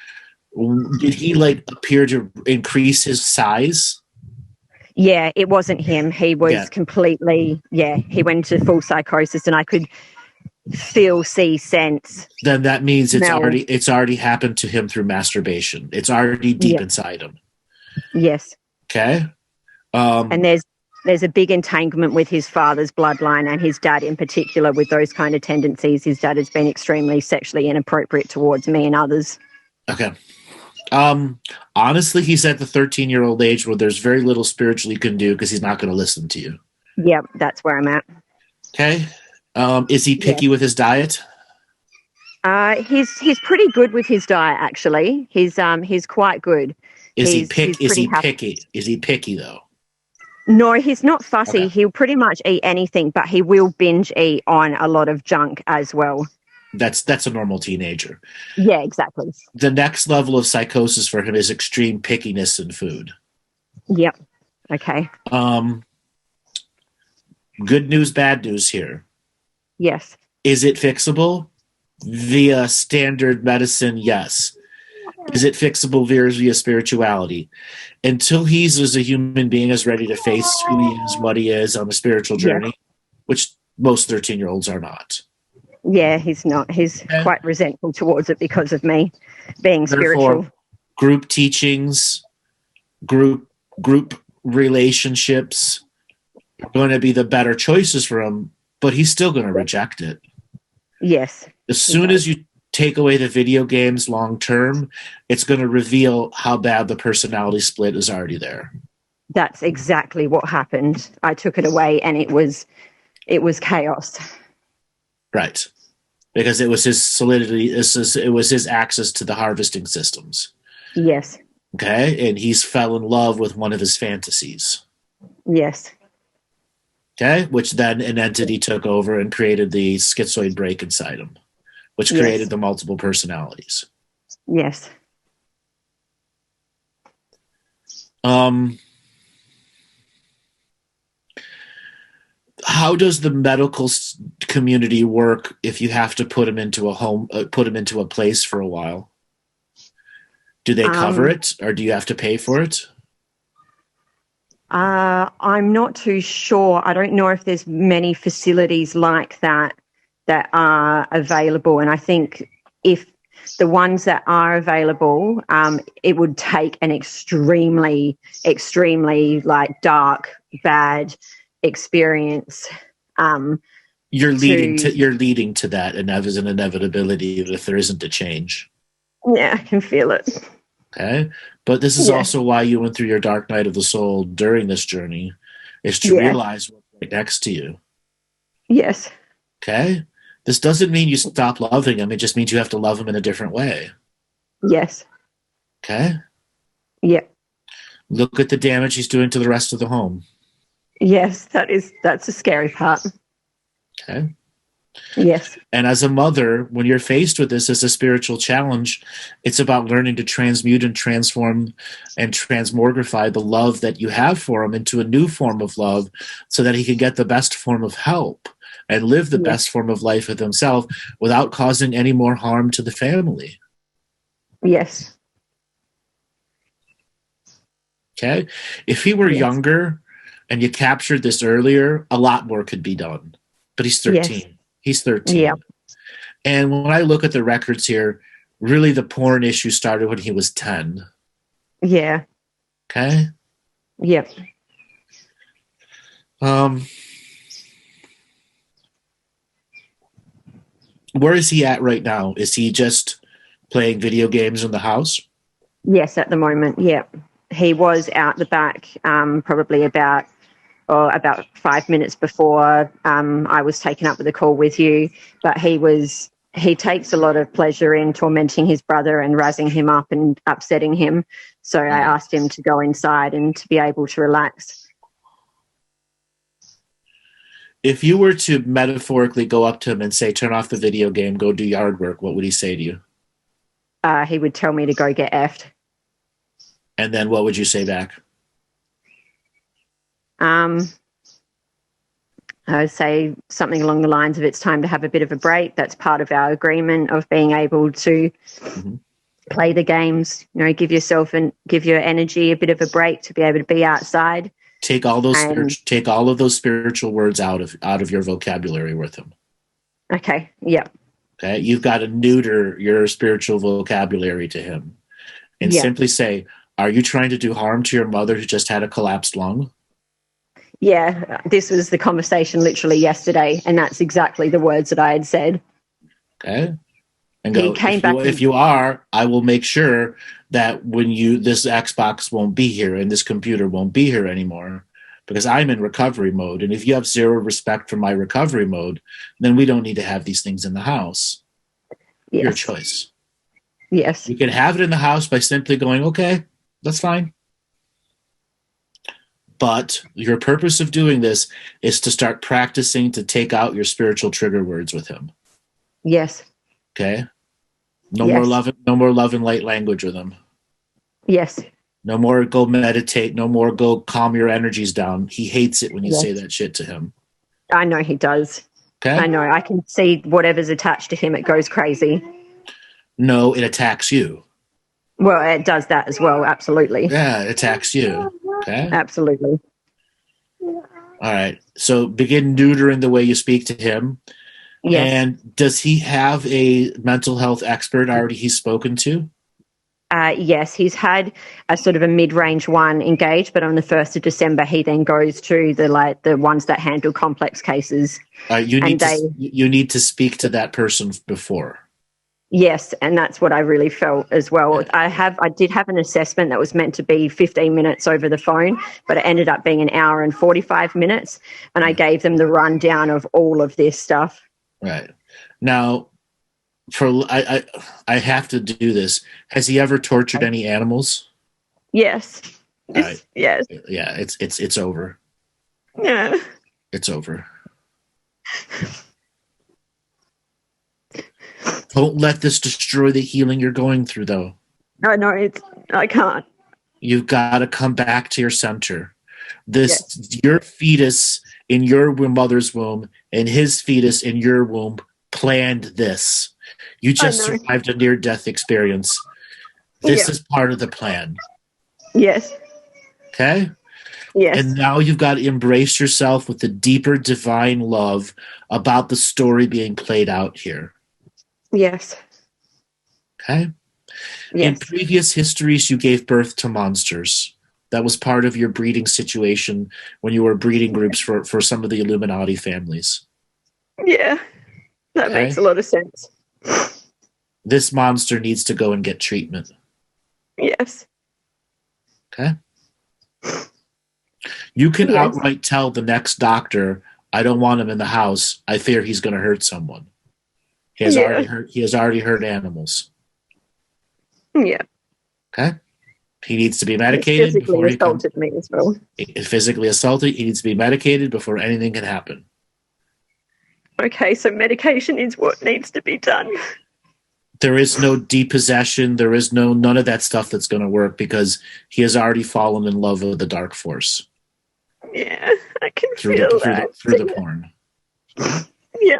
did he appear to increase his size? Yeah, it wasn't him. He was completely, he went into full psychosis, and I could feel, see, sense. Then that means smell. it's already happened to him through masturbation. It's already deep inside him. Yes. Okay. And there's a big entanglement with his father's bloodline and his dad in particular with those kind of tendencies. His dad has been extremely sexually inappropriate towards me and others. Okay. Honestly, he's at the 13-year-old age where there's very little spiritual you can do because he's not going to listen to you. Yep, that's where I'm at. Okay. Is he picky with his diet? He's pretty good with his diet, actually. He's quite good. Is he picky? Is he picky though? No, he's not fussy. Okay. He'll pretty much eat anything, but he will binge eat on a lot of junk as well. That's a normal teenager. Yeah, exactly. The next level of psychosis for him is extreme pickiness in food. Yep. Okay. Good news, bad news here. Yes. Is it fixable? Via standard medicine, yes. Is it fixable via spirituality? Until he's, as a human being, is ready to face who he is, what he is on a spiritual journey, which most 13-year-olds are not. Yeah, he's not. He's quite resentful towards it because of me being spiritual. Group teachings, group relationships are going to be the better choices for him, but he's still going to reject it. Yes. As soon as you take away the video games long term, it's going to reveal how bad the personality split is already there. That's exactly what happened. I took it away and it was chaos. Right. Because it was his solidity, it was his access to the harvesting systems. Yes. Okay? And he's fell in love with one of his fantasies. Yes. Okay? Which then an entity took over and created the schizoid break inside him, which created the multiple personalities. Yes. How does the medical community work if you have to put him into a home, put him into a place for a while? Do they cover it, or do you have to pay for it? I'm not too sure. I don't know if there's many facilities like that are available. And I think if the ones that are available, it would take an extremely like dark, bad experience. You're leading to that, and that is an inevitability if there isn't a change. Yeah, I can feel it. Okay. But this is also why you went through your dark night of the soul during this journey, is to realize what's right next to you. Yes. Okay. This doesn't mean you stop loving him. It just means you have to love him in a different way. Yes. Okay. Yep. Look at the damage he's doing to the rest of the home. Yes, that's a scary part. Okay. Yes. And as a mother, when you're faced with this as a spiritual challenge, it's about learning to transmute and transform and transmogrify the love that you have for him into a new form of love so that he can get the best form of help and live the best form of life with himself without causing any more harm to the family. Yes. Okay? If he were younger and you captured this earlier, a lot more could be done. But he's 13. Yes. He's 13. Yeah. And when I look at the records here, really the porn issue started when he was 10. Yeah. Okay? Yep. Where is he at right now? Is he just playing video games in the house? Yes, at the moment, yeah. He was out the back probably about 5 minutes before I was taken up with a call with you. But he takes a lot of pleasure in tormenting his brother and razzing him up and upsetting him. So I asked him to go inside and to be able to relax. If you were to metaphorically go up to him and say, turn off the video game, go do yard work, what would he say to you? He would tell me to go get effed. And then what would you say back? I would say something along the lines of it's time to have a bit of a break. That's part of our agreement of being able to play the games, give yourself and give your energy a bit of a break to be able to be outside. Take all of those spiritual words out of your vocabulary with him. Okay. Yep. Okay. You've got to neuter your spiritual vocabulary to him and simply say, are you trying to do harm to your mother who just had a collapsed lung? Yeah, this was the conversation literally yesterday, and that's exactly the words that I had said. Okay. And go, if you are, I will make sure that this Xbox won't be here and this computer won't be here anymore because I'm in recovery mode. And if you have zero respect for my recovery mode, then we don't need to have these things in the house. Yes. Your choice. Yes. You can have it in the house by simply going, okay, that's fine. But your purpose of doing this is to start practicing to take out your spiritual trigger words with him. Yes. Okay? No more love and light language with him. Yes. No more go meditate. No more go calm your energies down. He hates it when you say that shit to him. I know he does. Okay? I know. I can see whatever's attached to him, it goes crazy. No, it attacks you. Well, it does that as well. Absolutely. Yeah, it attacks you. Okay? Absolutely. All right. So begin neutering the way you speak to him. Yes. And does he have a mental health expert already he's spoken to? Yes, he's had a sort of a mid-range one engaged, but on the 1st of December, he then goes to the ones that handle complex cases. You need to speak to that person before. Yes, and that's what I really felt as well. I did have an assessment that was meant to be 15 minutes over the phone, but it ended up being an hour and 45 minutes, and I gave them the rundown of all of this stuff. Right. Now, I have to do this. Has he ever tortured any animals? Yes. Right. Yes. Yeah, it's over. Yeah. It's over. Don't let this destroy the healing you're going through, though. I know I can't. You've got to come back to your center. Your fetus in your mother's womb and his fetus in your womb planned this. You just survived a near-death experience. This is part of the plan. Yes. Okay? Yes. And now you've got to embrace yourself with the deeper divine love about the story being played out here. Yes. Okay? Yes. In previous histories, you gave birth to monsters. That was part of your breeding situation when you were breeding groups for some of the Illuminati families. Yeah. That makes a lot of sense. This monster needs to go and get treatment. Yes. Okay? You can outright tell the next doctor, I don't want him in the house. I fear he's going to hurt someone. He has already hurt animals. Yeah. Okay? He needs to be medicated. Physically assaulted me as well. Physically assaulted. He needs to be medicated before anything can happen. Okay, so medication is what needs to be done. There is no depossession. There is none of that stuff that's going to work because he has already fallen in love with the dark force. Yeah, I can feel that. Through the porn. Yeah.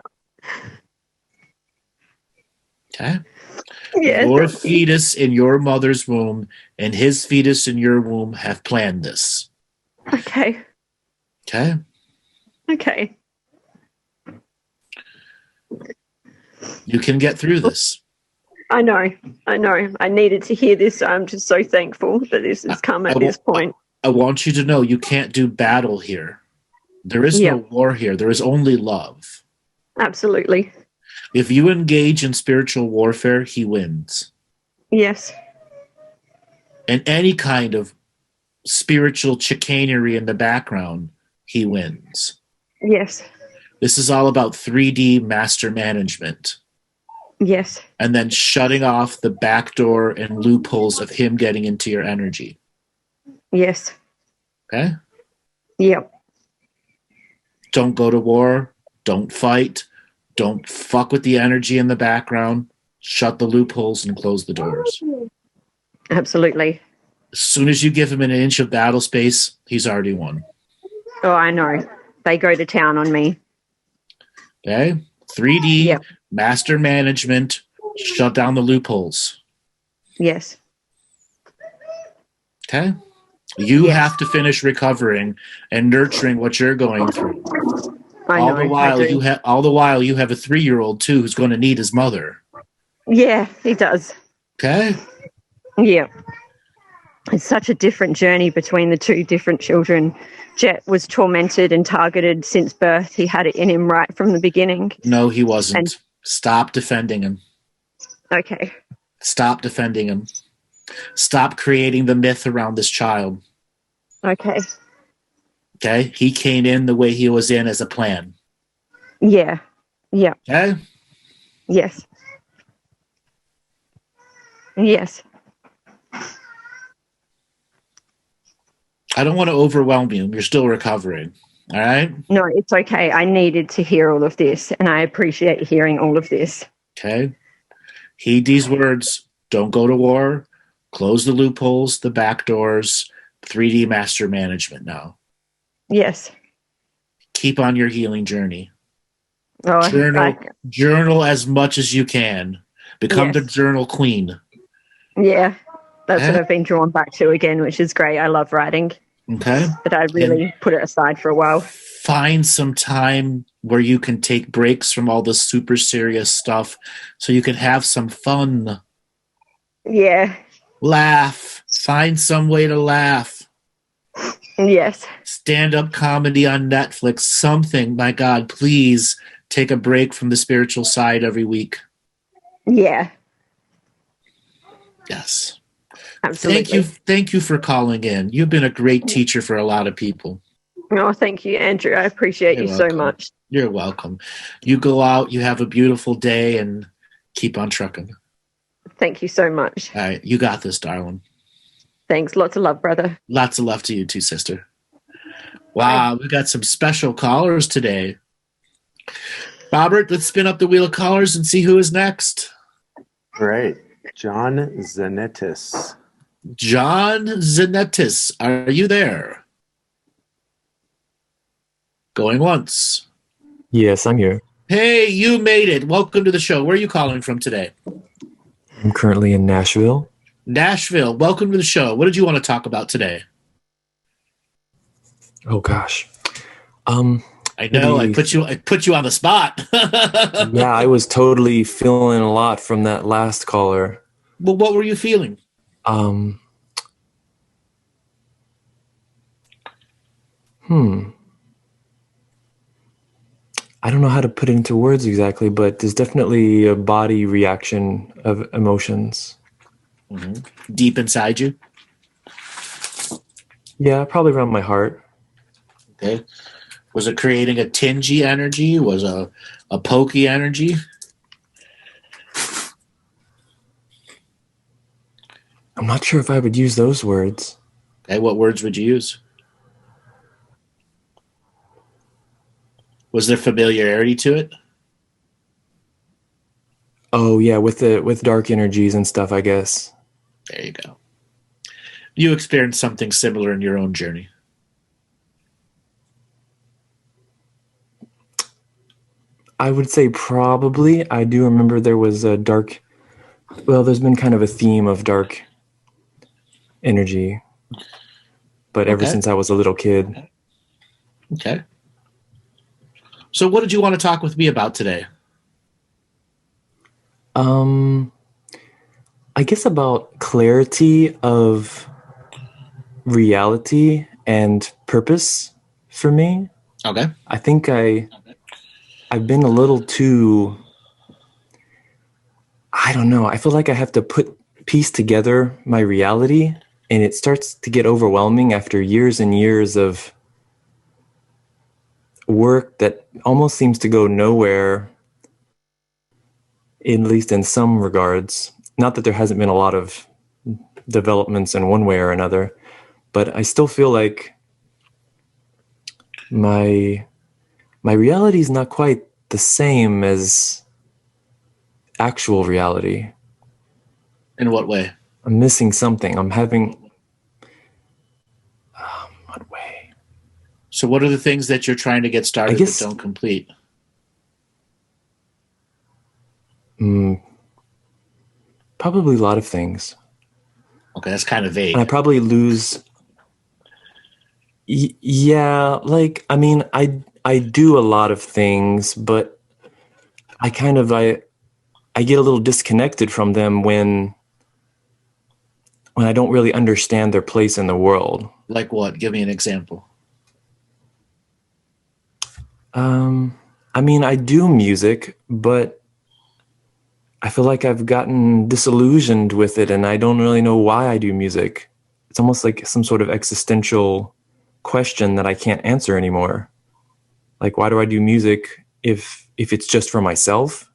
Okay? Yeah. Your fetus in your mother's womb and his fetus in your womb have planned this. Okay. Okay? Okay. You can get through this. I know. I needed to hear this. I'm just so thankful that this has come at this point. I want you to know you can't do battle here. There is no war here. There is only love. Absolutely. If you engage in spiritual warfare, he wins. Yes. And any kind of spiritual chicanery in the background, he wins. Yes. This is all about 3D master management. Yes. And then shutting off the back door and loopholes of him getting into your energy. Yes. Okay? Yep. Don't go to war. Don't fight. Don't fuck with the energy in the background. Shut the loopholes and close the doors. Absolutely. As soon as you give him an inch of battle space, he's already won. Oh, I know. They go to town on me. Okay? 3D, master management, shut down the loopholes. Yes. Okay? You have to finish recovering and nurturing what you're going through. All the while you have a 3-year-old too who's going to need his mother. Yeah, he does. Okay? Yeah. It's such a different journey between the two different children. Jet was tormented and targeted since birth. He had it in him right from the beginning. No, he wasn't. Stop defending him. Okay. Stop defending him. Stop creating the myth around this child. Okay. Okay? He came in the way he was in as a plan. Yeah. Yeah. Okay? Yes. Yes. I don't want to overwhelm you. You're still recovering. All right? No, it's okay. I needed to hear all of this, and I appreciate hearing all of this. Okay? Heed these words. Don't go to war. Close the loopholes, the back doors. 3D master management now. Yes. Keep on your healing journey. Oh, journal as much as you can. Become the journal queen. Yeah. That's what I've been drawn back to again, which is great. I love writing. Okay. But I really put it aside for a while. Find some time where you can take breaks from all the super serious stuff so you can have some fun. Yeah. Laugh. Find some way to laugh. Yes. Stand-up comedy on Netflix. Something. My God, please take a break from the spiritual side every week. Yeah. Yes. Absolutely. Thank you for calling in. You've been a great teacher for a lot of people. Oh, thank you, Andrew. I appreciate you so much. You're welcome. You go out, you have a beautiful day, and keep on trucking. Thank you so much. All right. You got this, darling. Thanks. Lots of love, brother. Lots of love to you too, sister. Wow, we got some special callers today. Robert, let's spin up the wheel of callers and see who is next. Great. John Zanetis. John Zanetis, are you there? Going once. Yes, I'm here. Hey, you made it. Welcome to the show. Where are you calling from today? I'm currently in Nashville. Nashville. Welcome to the show. What did you want to talk about today? Oh gosh. I know I put you on the spot. Yeah, I was totally feeling a lot from that last caller. Well, what were you feeling? I don't know how to put it into words exactly, but there's definitely a body reaction of emotions. Mm-hmm. Deep inside you? Yeah, probably around my heart. Okay. Was it creating a tingy energy? Was a pokey energy? I'm not sure if I would use those words. Okay, what words would you use? Was there familiarity to it? Oh yeah, with dark energies and stuff, I guess. There you go. You experienced something similar in your own journey. I would say probably. I do remember there was a dark. Well, there's been kind of a theme of dark energy, but ever since I was a little kid. Okay. So what did you want to talk with me about today? I guess about clarity of reality and purpose for me. Okay. I think I've been a little too, I don't know. I feel like I have to piece together my reality, and it starts to get overwhelming after years and years of work that almost seems to go nowhere, at least in some regards. Not that there hasn't been a lot of developments in one way or another, but I still feel like my reality is not quite the same as actual reality. In what way? I'm missing something. I'm having... what way? So what are the things that you're trying to get started that don't complete? Probably a lot of things. Okay, that's kind of vague. And I probably lose... yeah, like, I mean, I do a lot of things, but I get a little disconnected from them when I don't really understand their place in the world. Like what? Give me an example. I mean, I do music, but I feel like I've gotten disillusioned with it, and I don't really know why I do music. It's almost like some sort of existential question that I can't answer anymore. Like, why do I do music if it's just for myself?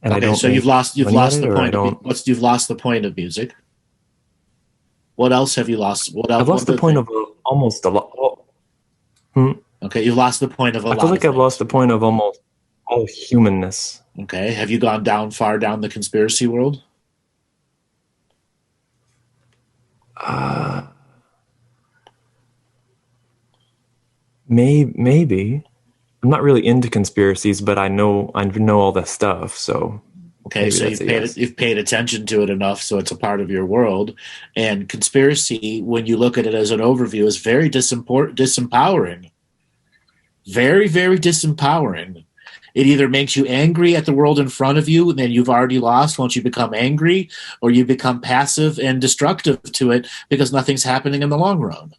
And okay, I don't. So you've lost the point. You've lost the point of music. What else have you lost? What else? I've lost the point of almost a lot. Okay, you've lost the point of a lot. I feel like I've lost the point of almost all humanness. Okay, have you gone far down the conspiracy world? Maybe. I'm not really into conspiracies, but I know all that stuff. So okay, so you've paid attention to it enough, so it's a part of your world. And conspiracy, when you look at it as an overview, is very disempowering. Very, very disempowering. It either makes you angry at the world in front of you, and then you've already lost once you become angry, or you become passive and destructive to it because nothing's happening in the long run.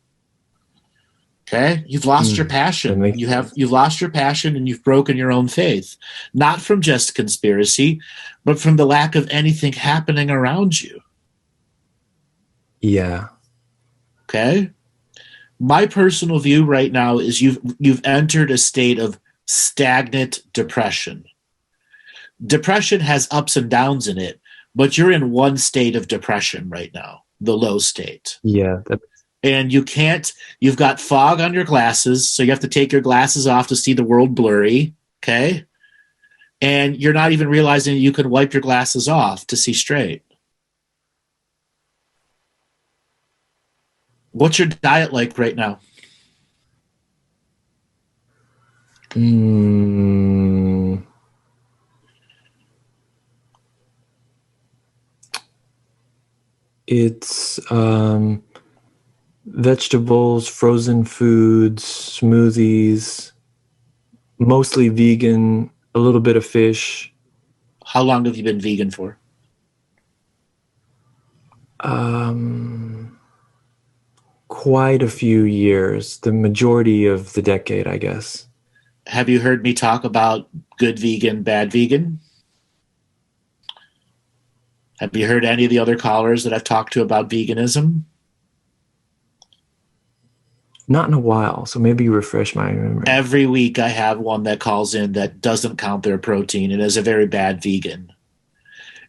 Okay, you've lost your passion. You've lost your passion, and you've broken your own faith, not from just conspiracy, but from the lack of anything happening around you. Yeah. Okay. My personal view right now is you've entered a state of stagnant depression. Depression has ups and downs in it, but you're in one state of depression right now, the low state. Yeah. And you've got fog on your glasses, so you have to take your glasses off to see the world blurry, okay? And you're not even realizing you can wipe your glasses off to see straight. What's your diet like right now? It's vegetables, frozen foods, smoothies, mostly vegan, a little bit of fish. How long have you been vegan for? Quite a few years, the majority of the decade, I guess. Have you heard me talk about good vegan, bad vegan? Have you heard any of the other callers that I've talked to about veganism? Not in a while, so maybe refresh my memory. Every week I have one that calls in that doesn't count their protein and is a very bad vegan.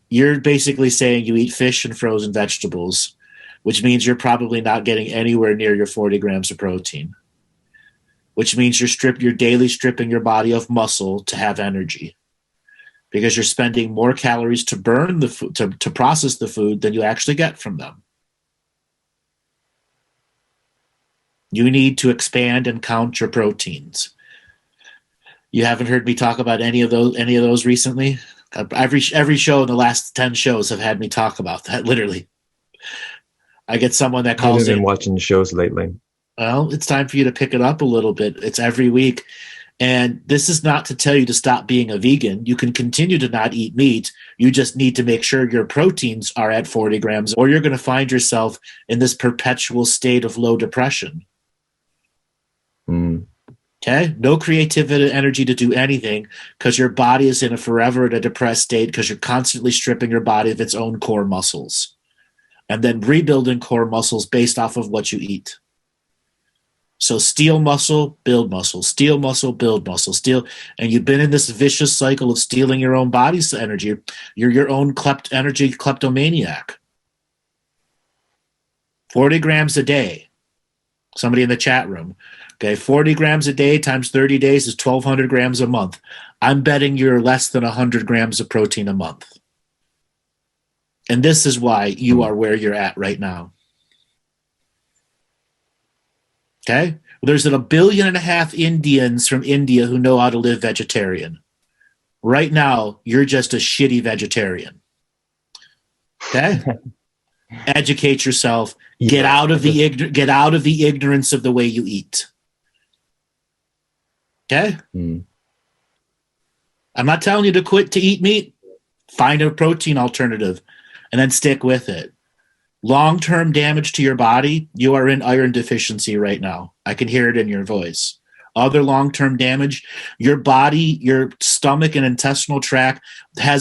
You're basically saying you eat fish and frozen vegetables, which means you're probably not getting anywhere near your 40 grams of protein, which means you're daily stripping your body of muscle to have energy, because you're spending more calories to burn the food, to process the food, than you actually get from them. You need to expand and count your proteins. You haven't heard me talk about any of those recently? Every show in the last 10 shows have had me talk about that, literally. I get someone that I calls haven't in. been watching shows lately. Well, it's time for you to pick it up a little bit. It's every week. And this is not to tell you to stop being a vegan. You can continue to not eat meat. You just need to make sure your proteins are at 40 grams, or you're going to find yourself in this perpetual state of low depression. Okay? No creativity, energy to do anything, because your body is in a forever in a depressed state, because you're constantly stripping your body of its own core muscles and then rebuilding core muscles based off of what you eat. So steal muscle, build muscle, steal muscle, build muscle, steal. And you've been in this vicious cycle of stealing your own body's energy. You're your own energy kleptomaniac. 40 grams a day. Somebody in the chat room. Okay, 40 grams a day times 30 days is 1,200 grams a month. I'm betting you're less than 100 grams of protein a month. And this is why you are where you're at right now. Okay? There's 1.5 billion Indians from India who know how to live vegetarian. Right now, you're just a shitty vegetarian. Okay? Educate yourself. Get out of the ignorance of the way you eat. Okay? I'm not telling you to quit to eat meat. Find a protein alternative and then stick with it. Long-term damage to your body, you are in iron deficiency right now. I can hear it in your voice. Other long-term damage, your body, your stomach and intestinal tract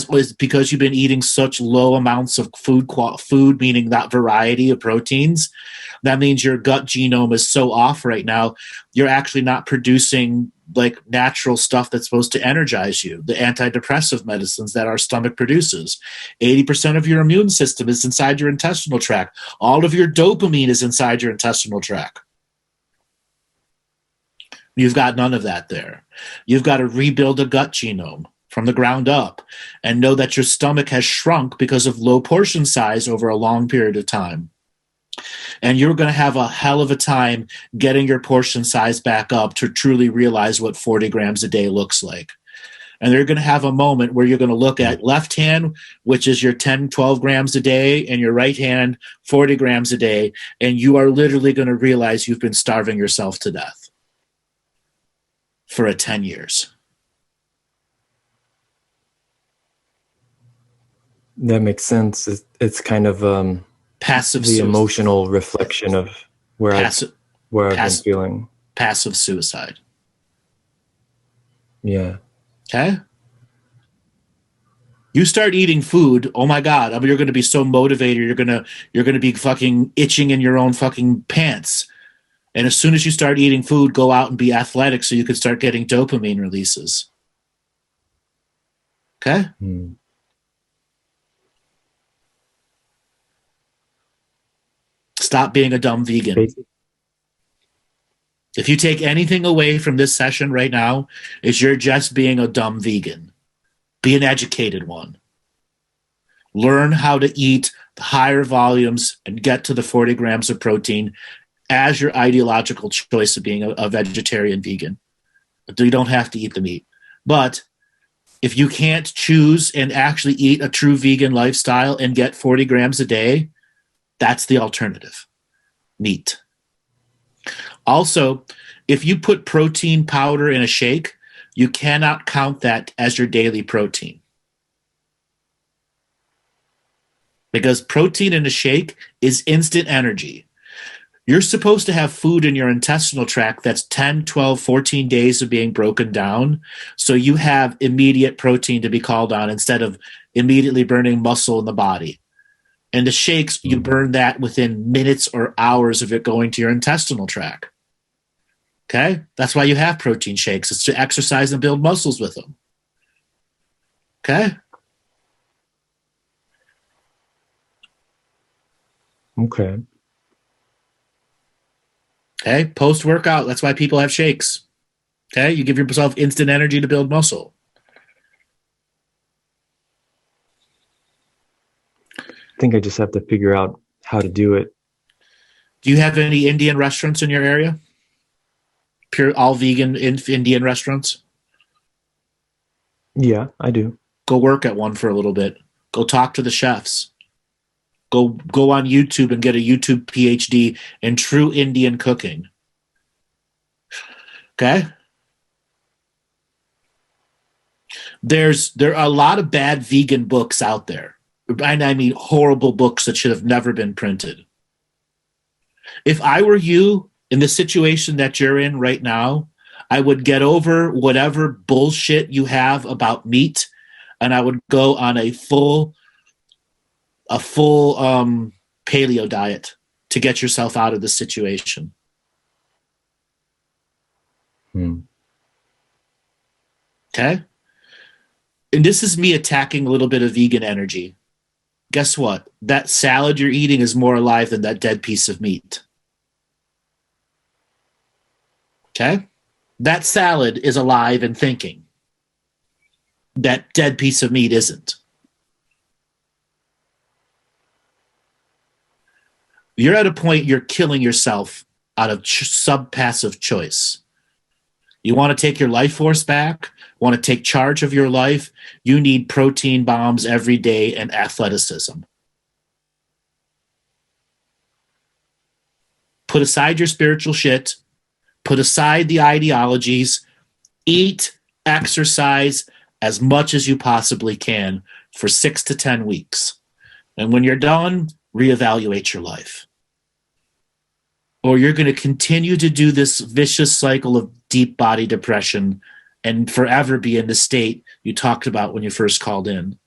was because you've been eating such low amounts of food, meaning that variety of proteins. That means your gut genome is so off right now, you're actually not producing like natural stuff that's supposed to energize you, the antidepressive medicines that our stomach produces. 80% of your immune system is inside your intestinal tract. All of your dopamine is inside your intestinal tract. You've got none of that there. You've got to rebuild a gut genome from the ground up and know that your stomach has shrunk because of low portion size over a long period of time. And you're going to have a hell of a time getting your portion size back up to truly realize what 40 grams a day looks like. And you're going to have a moment where you're going to look at left hand, which is your 10, 12 grams a day, and your right hand, 40 grams a day. And you are literally going to realize you've been starving yourself to death for 10 years. That makes sense. It's kind of passive the emotional reflection of where I've been feeling. Passive suicide. Yeah. Okay? You start eating food, oh my God, I mean, you're going to be so motivated, you're going to be fucking itching in your own fucking pants. And as soon as you start eating food, go out and be athletic so you can start getting dopamine releases. Okay? Stop being a dumb vegan. If you take anything away from this session right now, is you're just being a dumb vegan. Be an educated one. Learn how to eat the higher volumes and get to the 40 grams of protein as your ideological choice of being a vegetarian vegan. You don't have to eat the meat. But if you can't choose and actually eat a true vegan lifestyle and get 40 grams a day, that's the alternative. Meat. Also, if you put protein powder in a shake, you cannot count that as your daily protein. Because protein in a shake is instant energy. You're supposed to have food in your intestinal tract that's 10, 12, 14 days of being broken down. So you have immediate protein to be called on instead of immediately burning muscle in the body. And the shakes, you burn that within minutes or hours of it going to your intestinal tract. Okay? That's why you have protein shakes. It's to exercise and build muscles with them. Okay? Okay. Okay? Post-workout, that's why people have shakes. Okay? You give yourself instant energy to build muscle. I think I just have to figure out how to do it. Do you have any Indian restaurants in your area? Pure all vegan Indian restaurants? Yeah, I do. Go work at one for a little bit. Go talk to the chefs. Go on YouTube and get a YouTube PhD in true Indian cooking. Okay? There are a lot of bad vegan books out there. And I mean horrible books that should have never been printed. If I were you in the situation that you're in right now, I would get over whatever bullshit you have about meat, and I would go on a full paleo diet to get yourself out of this situation. Okay? And this is me attacking a little bit of vegan energy. Guess what? That salad you're eating is more alive than that dead piece of meat. Okay? That salad is alive and thinking. That dead piece of meat isn't. You're at a point you're killing yourself out of sub-passive choice. You want to take your life force back? Want to take charge of your life? You need protein bombs every day and athleticism. Put aside your spiritual shit. Put aside the ideologies. Eat, exercise as much as you possibly can for 6 to 10 weeks. And when you're done, reevaluate your life. Or you're going to continue to do this vicious cycle of deep body depression and forever be in the state you talked about when you first called in.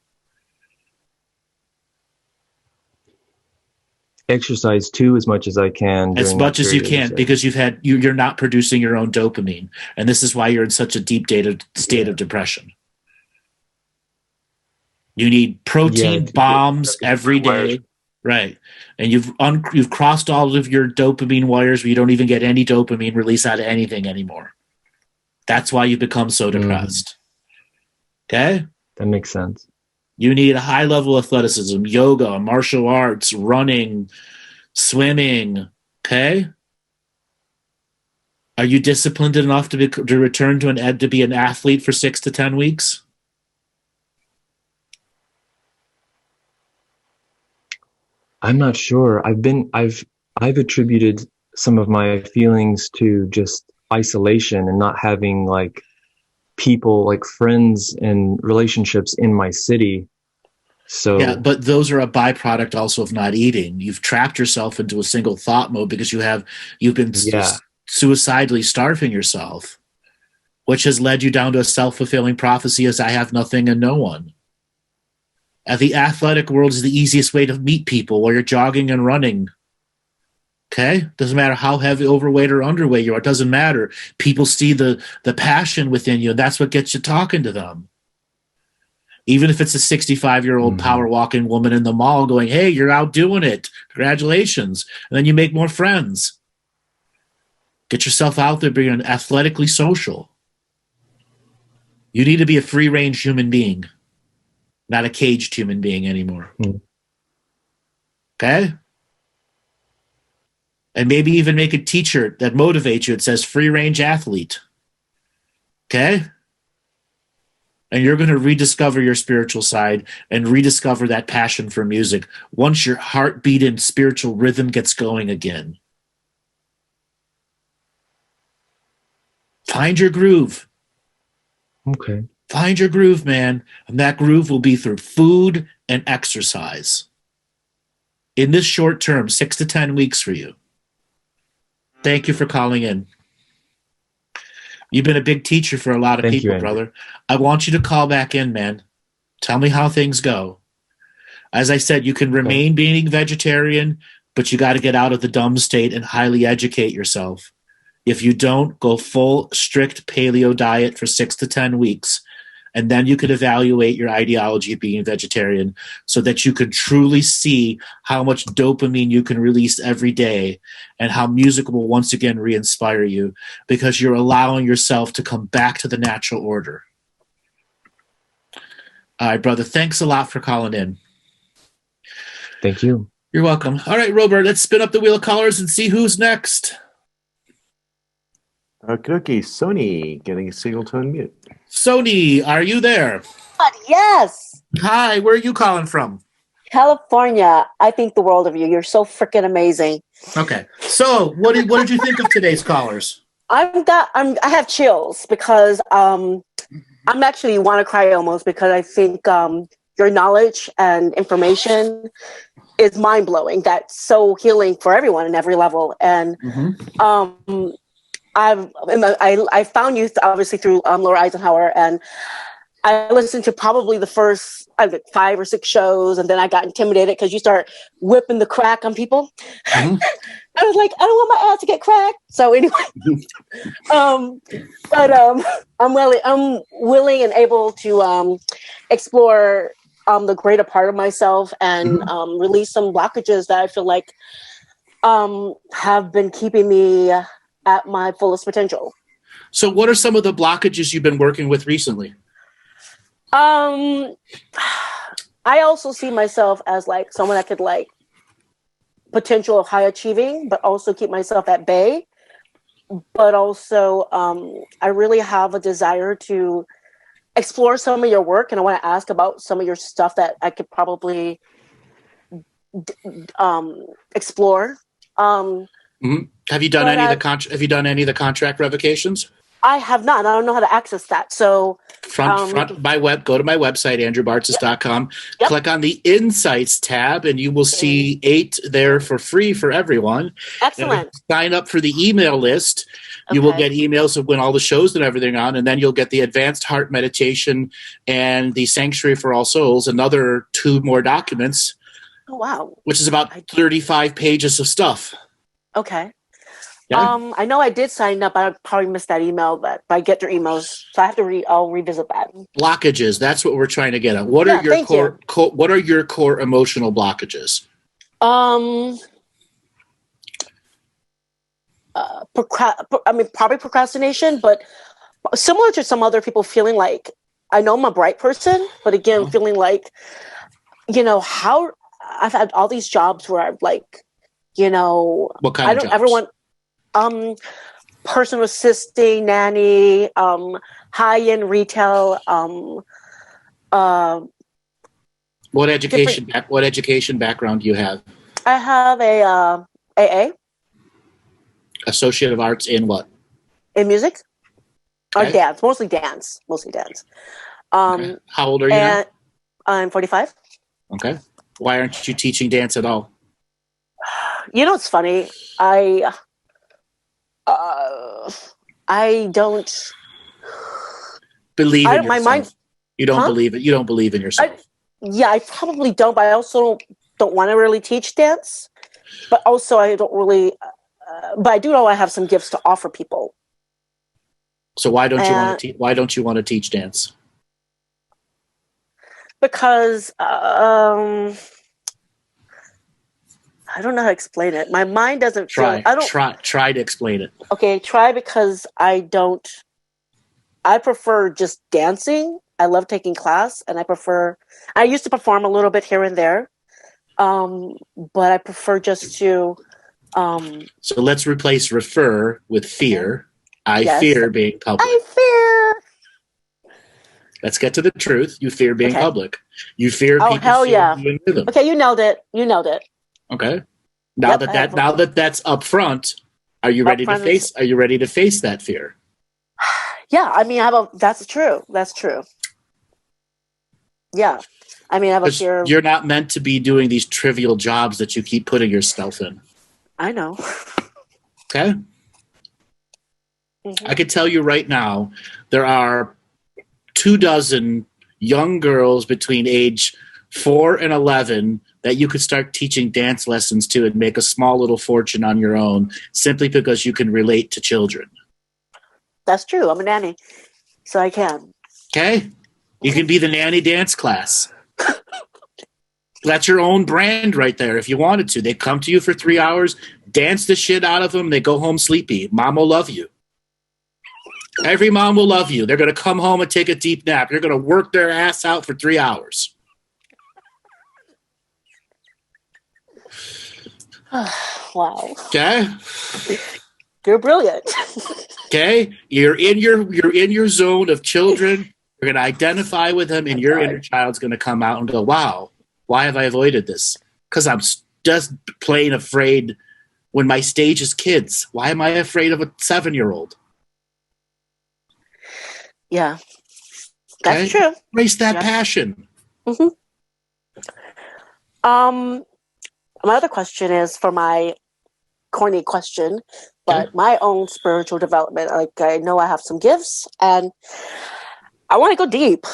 Exercise too as much as I can. As much as you can, because you're not producing your own dopamine. And this is why you're in such a deep state of depression. You need protein bombs every day. Right. And you've crossed all of your dopamine wires where you don't even get any dopamine release out of anything anymore. That's why you've become so depressed. Okay? That makes sense. You need a high level of athleticism, yoga, martial arts, running, swimming. Okay? Are you disciplined enough to return to be an athlete for 6 to 10 weeks? I'm not sure. I've attributed some of my feelings to just isolation and not having like people, like friends and relationships in my city. So yeah, but those are a byproduct also of not eating. You've trapped yourself into a single thought mode because you've been suicidally starving yourself, which has led you down to a self-fulfilling prophecy as I have nothing and no one. The athletic world is the easiest way to meet people while you're jogging and running. Okay? Doesn't matter how heavy, overweight, or underweight you are. It doesn't matter. People see the passion within you, and that's what gets you talking to them. Even if it's a 65-year-old power walking woman in the mall going, hey, you're out doing it. Congratulations. And then you make more friends. Get yourself out there being athletically social. You need to be a free-range human being. Not a caged human being anymore. Okay? And maybe even make a t-shirt that motivates you. It says free range athlete. Okay? And you're going to rediscover your spiritual side and rediscover that passion for music once your heartbeat and spiritual rhythm gets going again. Find your groove. Okay. Find your groove, man. And that groove will be through food and exercise. In this short term, 6 to 10 weeks for you. Thank you for calling in. You've been a big teacher for a lot of Thank people, you, brother. I want you to call back in, man. Tell me how things go. As I said, you can remain being vegetarian, but you got to get out of the dumb state and highly educate yourself. If you don't, go full, strict paleo diet for 6 to 10 weeks, and then you could evaluate your ideology of being vegetarian so that you could truly see how much dopamine you can release every day and how music will once again re-inspire you because you're allowing yourself to come back to the natural order. All right, brother. Thanks a lot for calling in. Thank you. You're welcome. All right, Robert, let's spin up the wheel of colors and see who's next. Cookie, Sony, getting a signal to unmute. Sony, are you there? Yes, Hi, where are you calling from? California. I think the world of you. You're so freaking amazing. Okay. So, what did you think of today's callers? I have chills because I'm actually want to cry almost because I think your knowledge and information is mind blowing. That's so healing for everyone in every level. And I found you obviously through Laura Eisenhower, and I listened to probably the first 5 or 6 shows, and then I got intimidated because you start whipping the crack on people. I was like, I don't want my ass to get cracked. So anyway, I'm willing and able to explore the greater part of myself and release some blockages that I feel like have been keeping me at my fullest potential. So what are some of the blockages you've been working with recently? I also see myself as like someone that could like potential of high achieving, but also keep myself at bay. But also, I really have a desire to explore some of your work, and I want to ask about some of your stuff that I could probably explore. Have you done any of the contract revocations? I have not. I don't know how to access that. So go to my website, andrewbartzis.com, click on the Insights tab, and you will see 8 there for free for everyone. Excellent. Sign up for the email list. You will get emails of when all the shows and everything on, and then you'll get the Advanced Heart Meditation and the Sanctuary for All Souls, another 2 more documents. Oh, wow. Which is about 35 pages of stuff. Okay. Yeah. I know I did sign up. I probably missed that email, but I get your emails, so I have to I'll revisit that. Blockages. That's what we're trying to get at. What are your what are your core emotional blockages? Probably procrastination, but similar to some other people, feeling like I know I'm a bright person, but again, feeling like, how I've had all these jobs where I've like, what kind of jobs? Everyone. Personal assisting, nanny, high-end retail. What education background do you have? I have a AA. Associate of Arts in what? In music or Okay. dance, mostly dance. Okay. How old are you now? I'm 45. Okay. Why aren't you teaching dance at all? It's funny. I don't believe in yourself. My mind. You don't believe it. You don't believe in yourself. I probably don't, but I also don't want to really teach dance. But also, I don't really. But I do know I have some gifts to offer people. So why don't you want to? Why don't you want to teach dance? Because I don't know how to explain it. My mind doesn't try to explain it. Okay, try because I prefer just dancing. I love taking class, and I used to perform a little bit here and there. But I prefer just to so let's replace refer with fear. I fear being public. I fear. Let's get to the truth. You fear being Okay. public. You fear Oh, people hell seeing yeah. you in rhythm. Okay, you nailed it. You nailed it. Okay. Now Yep, now that that's up front, are you ready to Upfront face? Are you ready to face that fear? Yeah, I mean, that's true. That's true. Yeah. I mean, I have a 'Cause fear. you're not meant to be doing these trivial jobs that you keep putting yourself in. I know. Okay. I could tell you right now, there are 24 young girls between age 4 and 11 that you could start teaching dance lessons to and make a small little fortune on your own simply because you can relate to children. That's true. I'm a nanny, so I can. Okay? You can be the nanny dance class. That's your own brand right there if you wanted to. They come to you for 3 hours, dance the shit out of them, they go home sleepy. Mom will love you. Every mom will love you. They're going to come home and take a deep nap. You're going to work their ass out for 3 hours. Wow. Okay? You're brilliant. Okay? You're in your zone of children. You're going to identify with them, and your inner child's going to come out and go, wow, why have I avoided this? Because I'm just plain afraid when my stage is kids. Why am I afraid of a 7-year-old? Yeah. That's Okay? true. Embrace that passion. Mm-hmm. My other question is for my corny question, but my own spiritual development. Like, I know I have some gifts, and I want to go deep.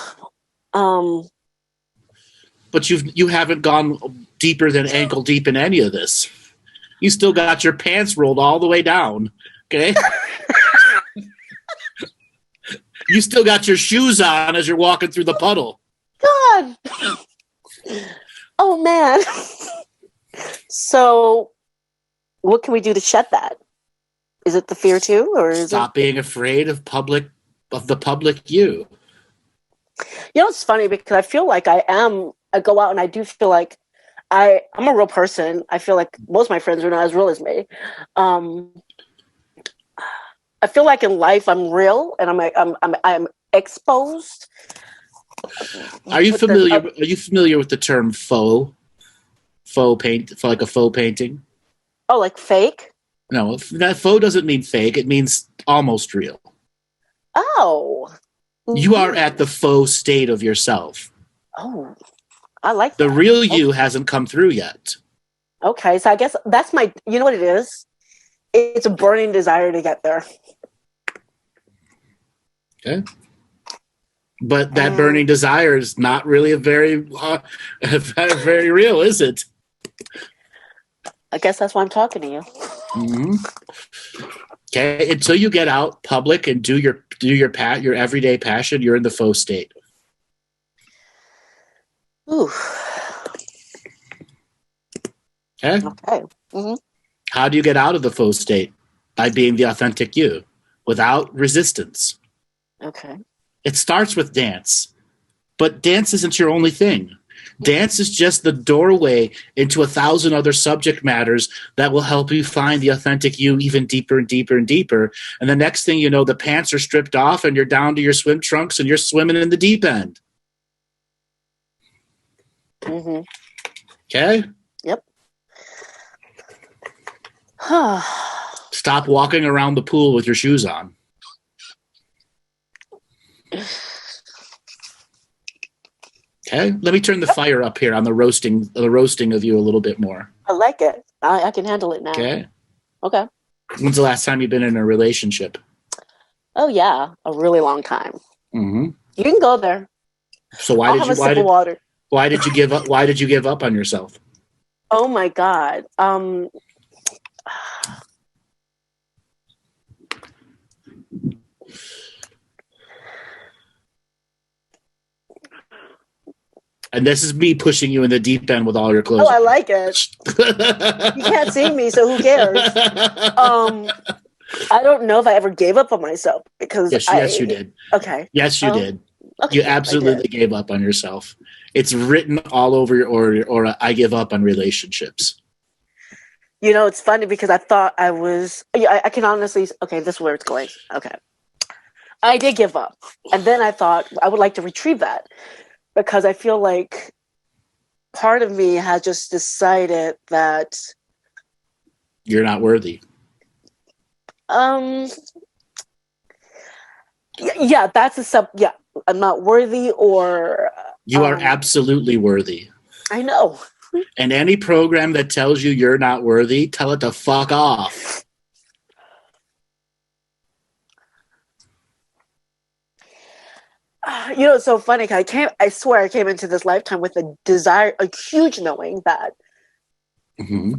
But you haven't gone deeper than ankle deep in any of this. You still got your pants rolled all the way down. Okay? You still got your shoes on as you're walking through the puddle. God. Oh man. So, what can we do to shed that? Is it the fear too, or is Stop being afraid of the public you. You know, it's funny because I feel like I go out and I do feel like I'm a real person. I feel like most of my friends are not as real as me. I feel like in life I'm real and I'm exposed. Are you familiar with the term faux paint, like a faux painting? Oh, like fake? No, that faux doesn't mean fake. It means almost real. Oh. You are at the faux state of yourself. Oh, I like the that. real you hasn't come through yet. Okay, so I guess that's you know what it is? It's a burning desire to get there. Okay. But that burning desire is not really very real, is it? I guess that's why I'm talking to you. Mm-hmm. Okay, until you get out public and do your everyday passion, you're in the faux state. Ooh. Okay. Okay. Mm-hmm. How do you get out of the faux state? By being the authentic you, without resistance. Okay. It starts with dance, but dance isn't your only thing. Dance is just the doorway into 1,000 other subject matters that will help you find the authentic you even deeper and deeper and deeper. And the next thing you know, the pants are stripped off and you're down to your swim trunks and you're swimming in the deep end. Mm-hmm. Okay? Yep. Stop walking around the pool with your shoes on. Okay, let me turn the fire up here on the roasting of you a little bit more. I like it. I can handle it now. Okay. Okay. When's the last time you've been in a relationship? Oh yeah, a really long time. Mm-hmm. You can go there. So why did you give up? Why did you give up on yourself? Oh my God. And this is me pushing you in the deep end with all your clothes. Oh, I like it. You can't see me, so who cares? I don't know if I ever gave up on myself because yes, you did. Okay. Yes, you did. Okay, you absolutely gave up on yourself. It's written all over your I give up on relationships. You know, it's funny because I thought I was. I can honestly. Okay, this is where it's going. Okay. I did give up. And then I thought I would like to retrieve that because I feel like part of me has just decided that you're not worthy. Yeah, that's I'm not worthy, or you are absolutely worthy. I know. And any program that tells you you're not worthy, tell it to fuck off. It's so funny. I swear I came into this lifetime with a desire, a huge knowing that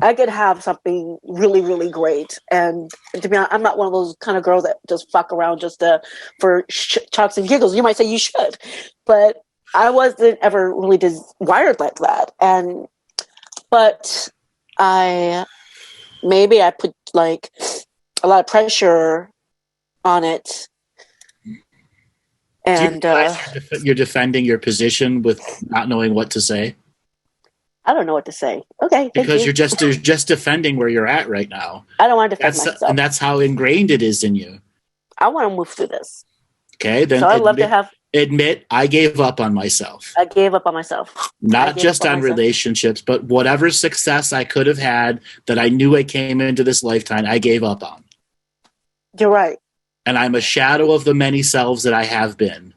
I could have something really, really great. And to be honest, I'm not one of those kind of girls that just fuck around just for chucks and giggles. You might say you should, but I wasn't ever really wired like that. But maybe I put like a lot of pressure on it. And you're defending your position with not knowing what to say. I don't know what to say. Okay, because you're just defending where you're at right now. I don't want to defend myself, and that's how ingrained it is in you. I want to move through this. Okay, then so I'd love to admit I gave up on myself. I gave up on myself. Not just on relationships, but whatever success I could have had that I knew I came into this lifetime, I gave up on. You're right. And I'm a shadow of the many selves that I have been.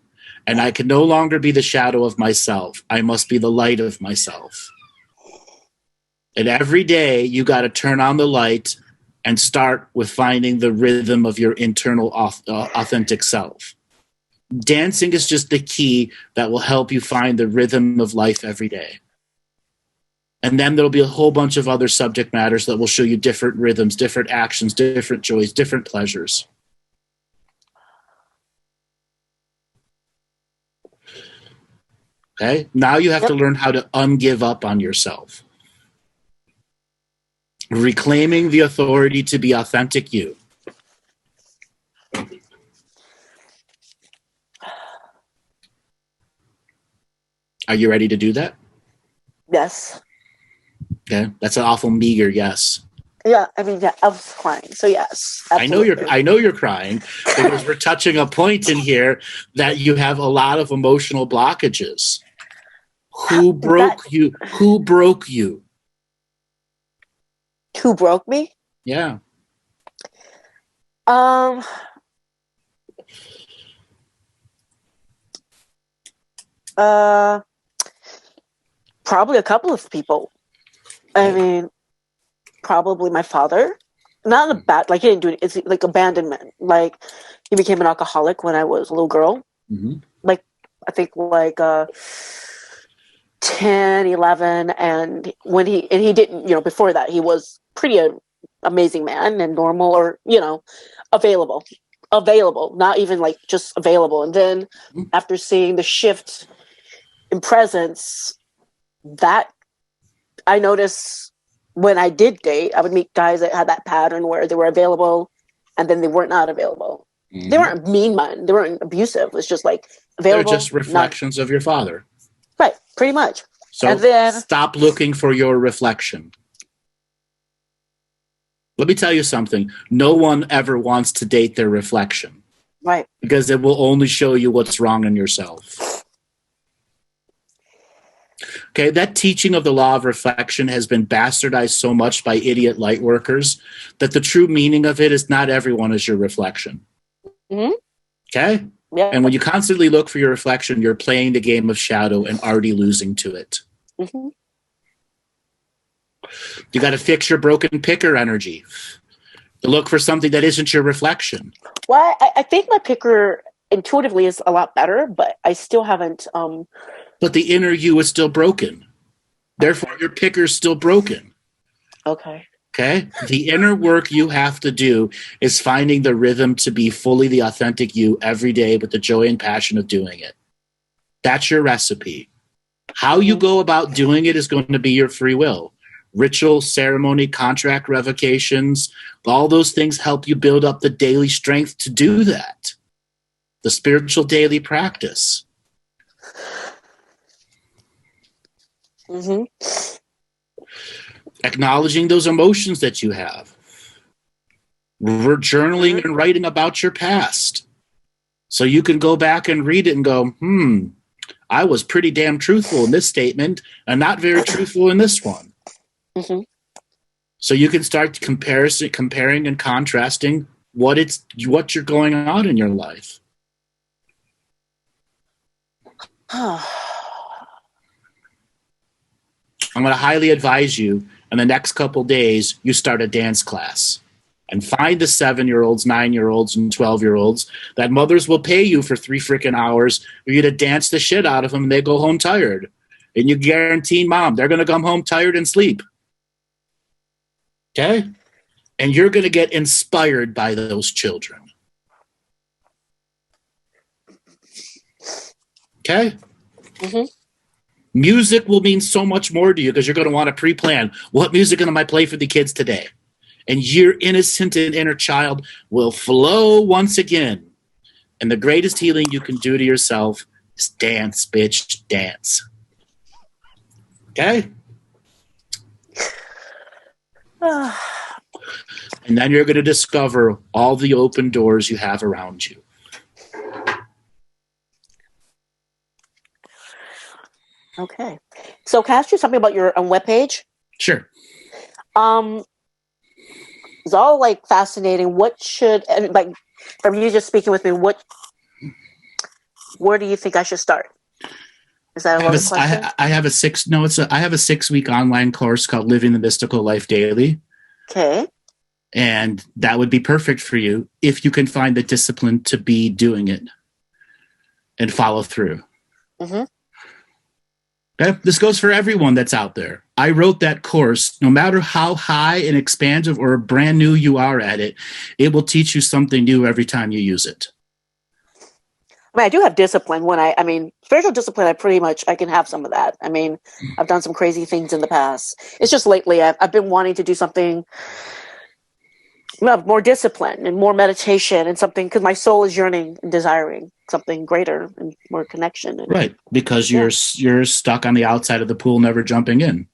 And I can no longer be the shadow of myself. I must be the light of myself. And every day you got to turn on the light and start with finding the rhythm of your internal authentic self. Dancing is just the key that will help you find the rhythm of life every day. And then there'll be a whole bunch of other subject matters that will show you different rhythms, different actions, different joys, different pleasures. Okay? Now you have to learn how to ungive up on yourself. Reclaiming the authority to be authentic you. Are you ready to do that? Yes. Okay, that's an awful meager yes. Yeah, I mean, yeah, I was crying. So yes, absolutely. I know you're crying because we're touching a point in here that you have a lot of emotional blockages. Who broke you? Who broke you? Who broke me? Yeah. Probably a couple of people. I mean, probably my father. Not in a bad, like he didn't do it. It's like abandonment. Like he became an alcoholic when I was a little girl. Mm-hmm. Like I think like 10, 11, and when he didn't, before that he was pretty amazing man and normal, or available, not even like just available. And then after seeing the shift in presence, that I noticed when I did date, I would meet guys that had that pattern where they were available and then they weren't not available. Mm-hmm. They weren't mean men. They weren't abusive. It's just like available. They're just reflections of your father. Right. Pretty much. So and then, stop looking for your reflection. Let me tell you something. No one ever wants to date their reflection. Right. Because it will only show you what's wrong in yourself. Okay, that teaching of the law of reflection has been bastardized so much by idiot light workers that the true meaning of it is not everyone is your reflection. Mm-hmm. Okay? Yeah. And when you constantly look for your reflection, you're playing the game of shadow and already losing to it. Mm-hmm. You got to fix your broken picker energy. Look for something that isn't your reflection. Well, I think my picker intuitively is a lot better, but I still haven't... But the inner you is still broken. Therefore, your picker is still broken. Okay. Okay? The inner work you have to do is finding the rhythm to be fully the authentic you every day with the joy and passion of doing it. That's your recipe. How you go about doing it is going to be your free will. Ritual, ceremony, contract revocations, all those things help you build up the daily strength to do that. The spiritual daily practice. Mm-hmm. Acknowledging those emotions that you have. We're journaling and writing about your past. So you can go back and read it and go, I was pretty damn truthful in this statement and not very truthful in this one. Mm-hmm. So you can start comparing and contrasting what you're going on in your life. I'm going to highly advise you in the next couple days, you start a dance class and find the 7-year-olds, 9-year-olds, and 12-year-olds that mothers will pay you for 3 freaking hours for you to dance the shit out of them and they go home tired. And you guarantee mom, they're going to come home tired and sleep. Okay? And you're going to get inspired by those children. Okay? Mm-hmm. Music will mean so much more to you because you're going to want to pre-plan what music am I play for the kids today. And your innocent and inner child will flow once again. And the greatest healing you can do to yourself is dance, bitch, dance. Okay? And then you're going to discover all the open doors you have around you. Okay. So can I ask you something about your webpage? Sure. It's all like fascinating. What should, like, from you just speaking with me, where do you think I should start? Is that a lot of questions? I have a 6-week online course called Living the Mystical Life Daily. Okay. And that would be perfect for you if you can find the discipline to be doing it and follow through. Mm-hmm. Okay? This goes for everyone that's out there. I wrote that course. No matter how high and expansive or brand new you are at it, it will teach you something new every time you use it. I mean, I do have discipline spiritual discipline. I can have some of that. I mean, I've done some crazy things in the past. It's just lately I've been wanting to do something more discipline and more meditation and something because my soul is yearning and desiring something greater and more connection. Right, because you're stuck on the outside of the pool, never jumping in.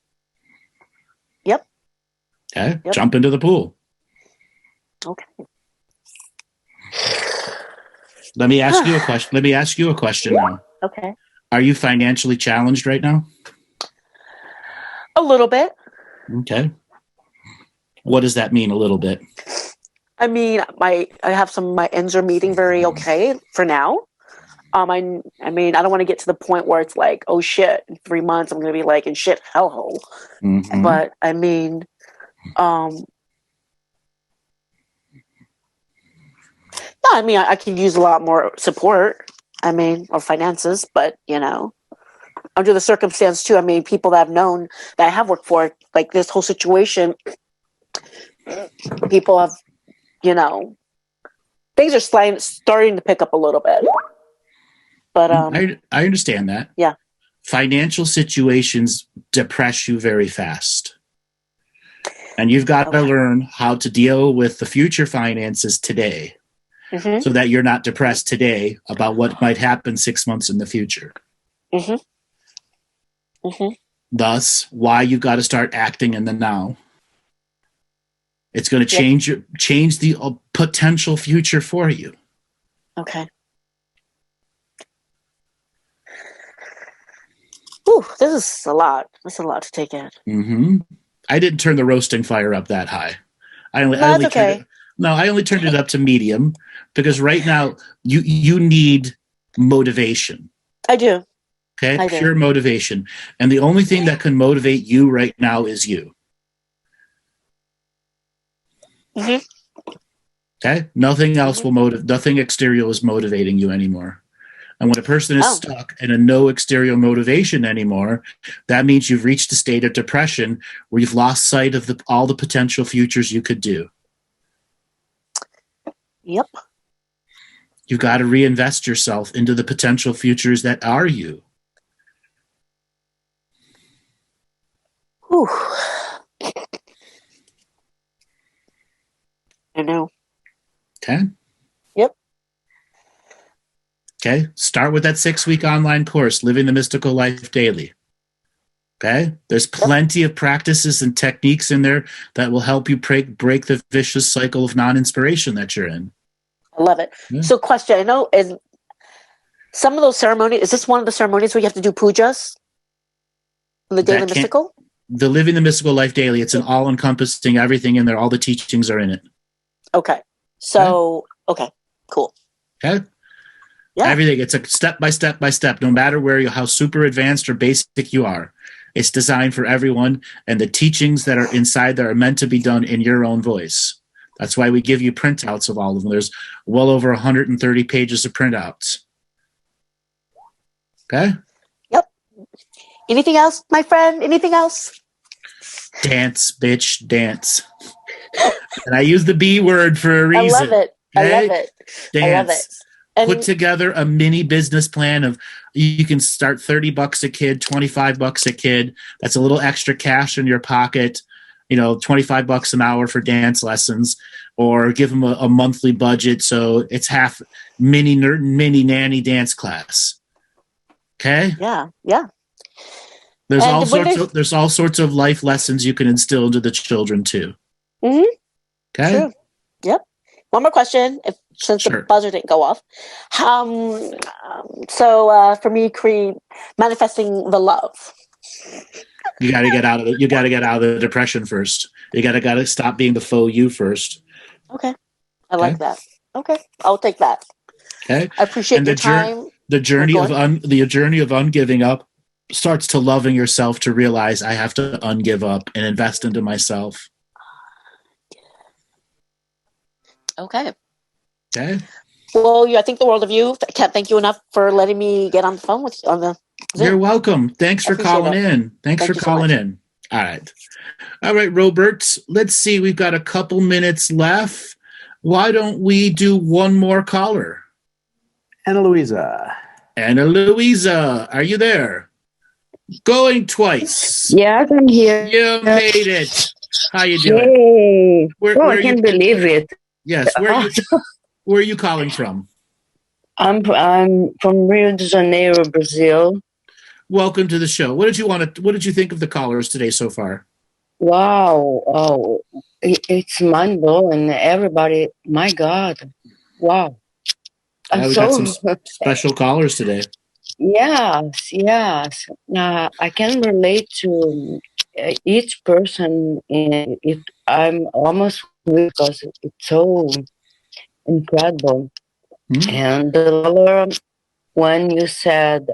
Yep. Okay, yep. Jump into the pool. Okay. Let me ask you a question now. Okay. Are you financially challenged right now? A little bit. Okay. What does that mean, a little bit? I mean, my ends are meeting very okay for now. I mean, I don't want to get to the point where it's like, oh shit, in 3 months I'm going to be like in shit hellhole. Mm-hmm. But I mean, I could use a lot more support. I mean, or finances, but under the circumstance too. I mean, people that I've known that I have worked for, like this whole situation, people have, things are starting to pick up a little bit. But I understand that. Yeah. Financial situations depress you very fast. And you've got to learn how to deal with the future finances today. Mm-hmm. So that you're not depressed today about what might happen 6 months in the future. Mm-hmm. Mm-hmm. Thus, why you got to start acting in the now. It's going to change the potential future for you. Okay. Ooh, this is a lot. That's a lot to take in. Mm-hmm. I didn't turn the roasting fire up that high. I only turned it up to medium because right now you need motivation. I do. Okay? Pure motivation. And the only thing that can motivate you right now is you. Mm-hmm. Okay? Nothing else nothing exterior is motivating you anymore. And when a person is stuck in a no exterior motivation anymore, that means you've reached a state of depression where you've lost sight of all the potential futures you could do. Yep. You've got to reinvest yourself into the potential futures that are you. Whew. I know. Okay. Yep. Okay. Start with that 6-week online course, Living the Mystical Life Daily. Okay. There's plenty of practices and techniques in there that will help you break the vicious cycle of non-inspiration that you're in. I love it. Yeah. So question, I know some of those ceremonies, is this one of the ceremonies where you have to do pujas? The daily That can't- mystical? The Living the Mystical Life Daily. It's an all-encompassing everything in there. All the teachings are in it. Okay. So, okay, cool. Okay? Yeah. Everything. It's a step by step by step, no matter how super advanced or basic you are. It's designed for everyone, and the teachings that are inside there are meant to be done in your own voice. That's why we give you printouts of all of them. There's well over 130 pages of printouts. Okay? Yep. Anything else, my friend? Anything else? Dance, bitch, dance. And I use the B word for a reason. I love it. Okay? I love it. Dance. I love it. And Put together a mini business plan of you can start $30 a kid, $25 a kid. That's a little extra cash in your pocket. $25 an hour for dance lessons, or give them a monthly budget so it's half mini nanny dance class. Okay? yeah. There's And there's all sorts of life lessons you can instill into the children too. Mm-hmm. Okay? True. Yep. One more question, since Sure. the buzzer didn't go off. For me, manifesting the love. You got to get out of it. You got to get out of the depression first. You got to stop being the faux you first. Okay. I like that. Okay. I'll take that. Okay. I appreciate And your time. The journey Go of ungiving up starts to loving yourself, to realize I have to ungive up and invest into myself. Okay. Okay. Well, I think the world of you. I can't thank you enough for letting me get on the phone with you on the Zoom. You're welcome. Thanks for calling in. Thanks for calling in. All right, Robert. Let's see. We've got a couple minutes left. Why don't we do one more caller? Anna Luisa. Anna Luisa, are you there? Going twice. Yes, I'm here. You made it. How you doing? Yay. Where I can't believe it. Yes. Where are you calling from? I'm from Rio de Janeiro, Brazil. Welcome to the show. What did you think of the callers today so far? Wow. Oh, it's mind blowing. Everybody, my God. Wow. We got some special callers today. Yes. I can relate to each person. I'm almost weak because it's so incredible. Mm-hmm. And the other, when you said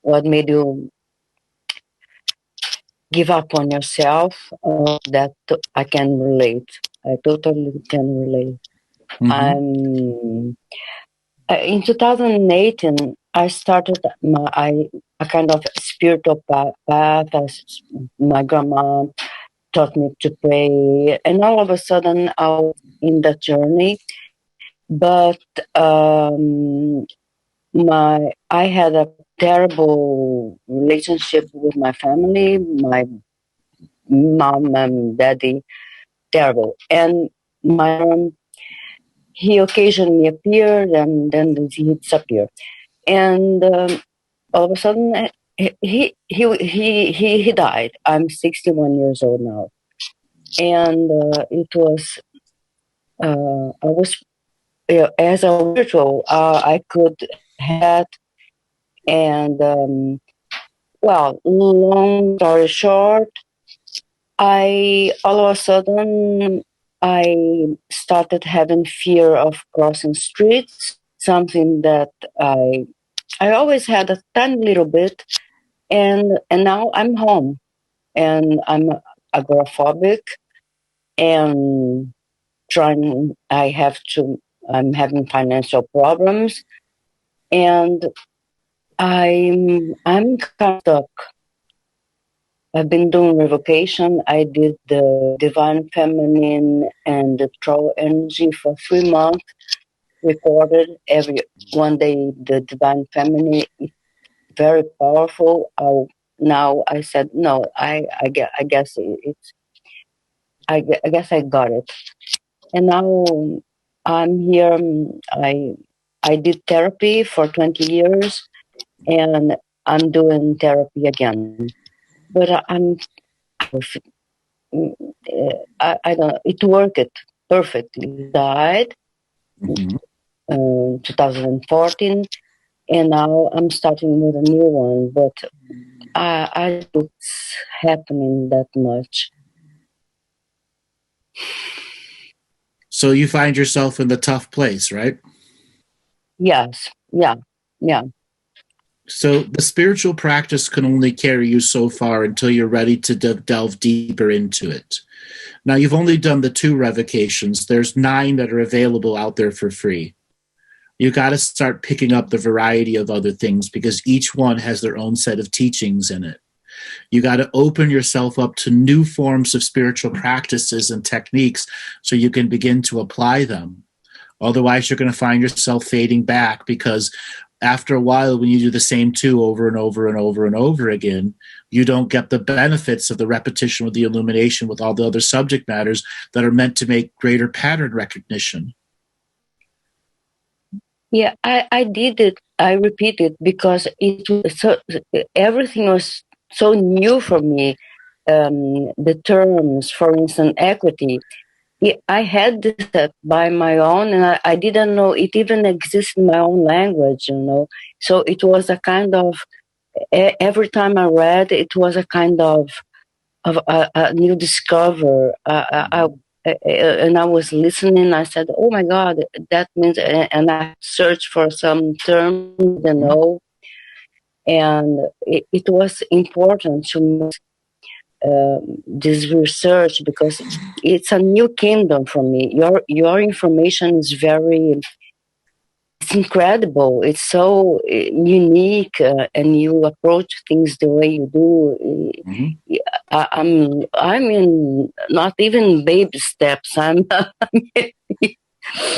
what made you give up on yourself, that I can relate. I totally can relate. Mm-hmm. In 2018, I started a kind of spiritual path. My grandma taught me to pray, and all of a sudden, I was in that journey. But I had a terrible relationship with my family, my mom and daddy, terrible. And my mom, he occasionally appeared and then he disappeared. And all of a sudden, he died. I'm 61 years old now, and it was I was. As a virtual, I could have, and long story short, all of a sudden I started having fear of crossing streets, something that I always had a tiny little bit, and now I'm home, and I'm agoraphobic, and I'm having financial problems, and I'm kind of stuck. I've been doing revocation. I did the Divine Feminine and the Troll Energy for 3 months. Recorded one day the Divine Feminine. It's very powerful. Now I said no. I guess I guess I got it, and now I'm here. I did therapy for 20 years, and I'm doing therapy again. But I don't. It worked perfectly. Died 2014, and now I'm starting with a new one, but I don't think it's happening that much. So you find yourself in the tough place, right? Yes, yeah. So the spiritual practice can only carry you so far until you're ready to delve deeper into it. Now, you've only done the 2 revocations. There's 9 that are available out there for free. You got to start picking up the variety of other things because each one has their own set of teachings in it. You got to open yourself up to new forms of spiritual practices and techniques so you can begin to apply them. Otherwise, you're going to find yourself fading back because after a while, when you do the same 2 over and over and over and over again, you don't get the benefits of the repetition with the illumination with all the other subject matters that are meant to make greater pattern recognition. Yeah, I did it. I repeated because it was so, everything was so new for me. The terms, for instance, equity. Yeah, I had this set by my own, and I didn't know it even exists in my own language. So it was a kind of every time I read, it was a kind of a new discover. And I was listening. I said, "Oh my God, that means," and I searched for some term, and it was important to me, this research because it's a new kingdom for me. Your information is it's incredible. It's so unique, and you approach things the way you do. Mm-hmm. I'm in not even baby steps.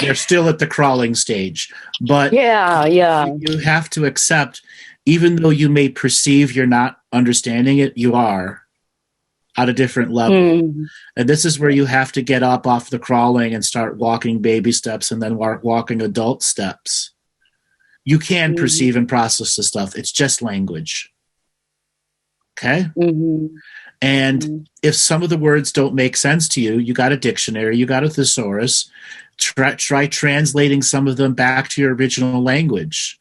You're still at the crawling stage, but yeah. You have to accept, even though you may perceive you're not understanding it, you are at a different level. And this is where you have to get up off the crawling and start walking baby steps and then walking adult steps. You can perceive and process the stuff. It's just language. Okay? And if some of the words don't make sense to you, you got a dictionary, you got a thesaurus. Try translating some of them back to your original language.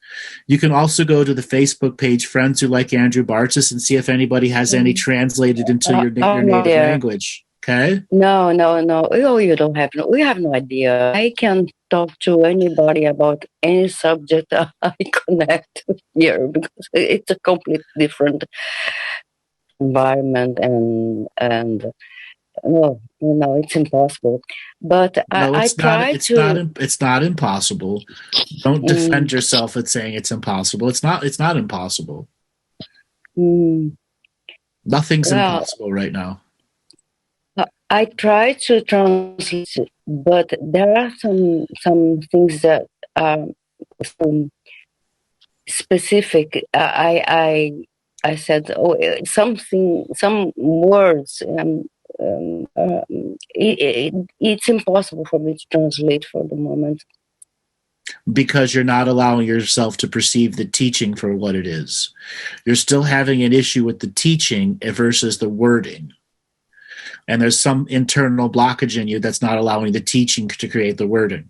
You can also go to the Facebook page Friends Who Like Andrew Bartzis and see if anybody has any translated into your native language. Okay? No. Oh, you don't have we have no idea. I can talk to anybody about any subject I connect here because it's a completely different environment and no, it's impossible. But it's not impossible. Don't defend yourself at saying it's impossible. It's not impossible. Nothing's impossible right now. I try to translate it, but there are some things that are specific. I said, some words. It's impossible for me to translate for the moment. Because you're not allowing yourself to perceive the teaching for what it is. You're still having an issue with the teaching versus the wording. And there's some internal blockage in you that's not allowing the teaching to create the wording.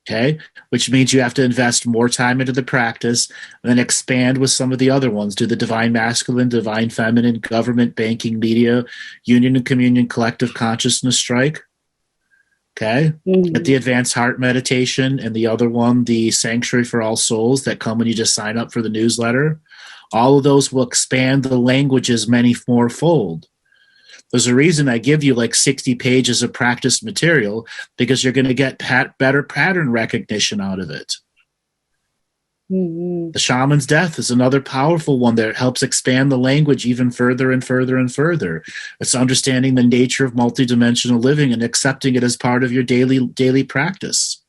Okay? Which means you have to invest more time into the practice and then expand with some of the other ones. Do the divine masculine, divine feminine, government, banking, media, union and communion, collective consciousness strike. Okay? Get the advanced heart meditation and the other one, the sanctuary for all souls that come when you just sign up for the newsletter. All of those will expand the languages many fourfold. There's a reason I give you like 60 pages of practice material because you're going to get better pattern recognition out of it. The shaman's death is another powerful one that helps expand the language even further and further and further. It's understanding the nature of multidimensional living and accepting it as part of your daily practice.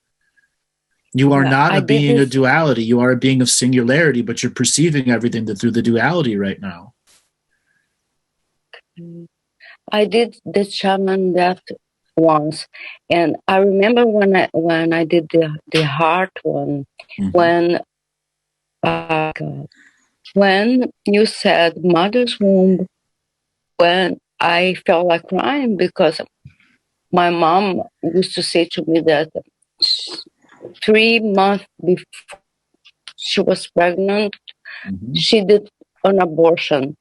You are not a being of duality. You are a being of singularity, but you're perceiving everything through the duality right now. I did the shaman death once, and I remember when I did the heart one, when you said mother's womb, when I felt like crying because my mom used to say to me that 3 months before she was pregnant, Mhm. she did an abortion,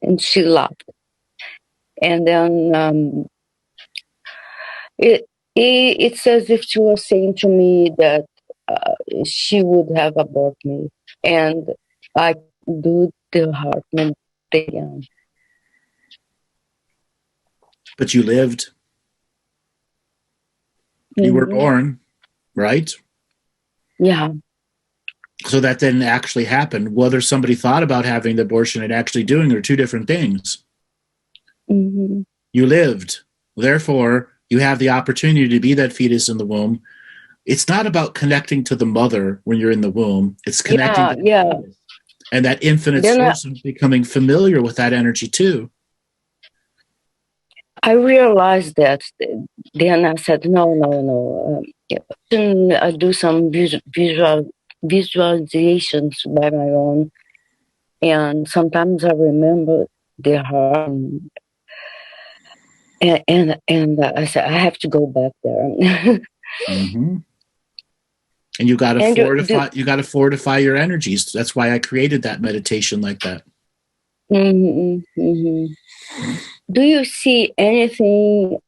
and she left. And then it's as if she was saying to me that she would have aborted me, and I do the heart meditation. But you lived. You were Mhm. born, right? Yeah. So that didn't actually happen. Whether somebody thought about having the abortion and actually doing are two different things. Mm-hmm. You lived. Therefore, you have the opportunity to be that fetus in the womb. It's not about connecting to the mother when you're in the womb. It's connecting to the fetus. And that infinite Then source of becoming familiar with that energy too. I realized that. Then I said, no. I do some visualizations by my own, and sometimes I remember their heart, and I said I have to go back there. Mm-hmm. And you got to fortify. You got to fortify your energies. That's why I created that meditation like that. Mm-hmm, mm-hmm. Do you see anything?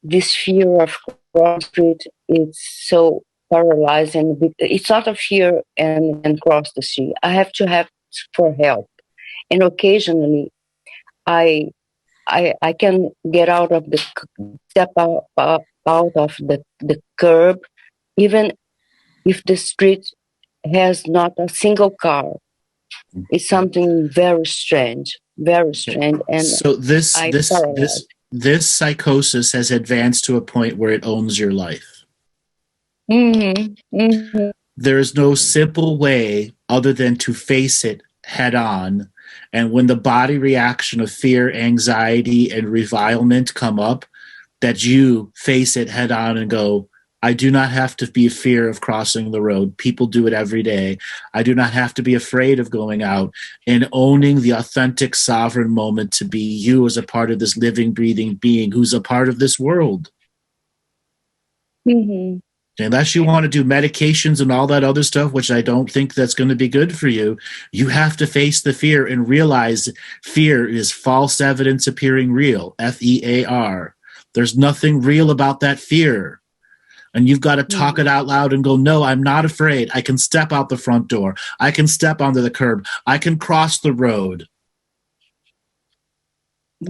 This fear of cross street is so paralyzing. It's not a fear and cross the street. I have to have for help, and occasionally, I can get out of the step out of the curb, even if the street has not a single car. It's something very strange, and so this psychosis has advanced to a point where it owns your life. Mm-hmm. Mm-hmm. There is no simple way other than to face it head on. And when the body reaction of fear, anxiety, and revilement come up, that you face it head on and go, I do not have to be fear of crossing the road. People do it every day. I do not have to be afraid of going out and owning the authentic sovereign moment to be you as a part of this living, breathing being who's a part of this world. Mm-hmm. Unless you want to do medications and all that other stuff, which I don't think that's going to be good for you, you have to face the fear and realize fear is false evidence appearing real, FEAR. There's nothing real about that fear. And you've got to talk it out loud and go, no, I'm not afraid. I can step out the front door. I can step onto the curb. I can cross the road.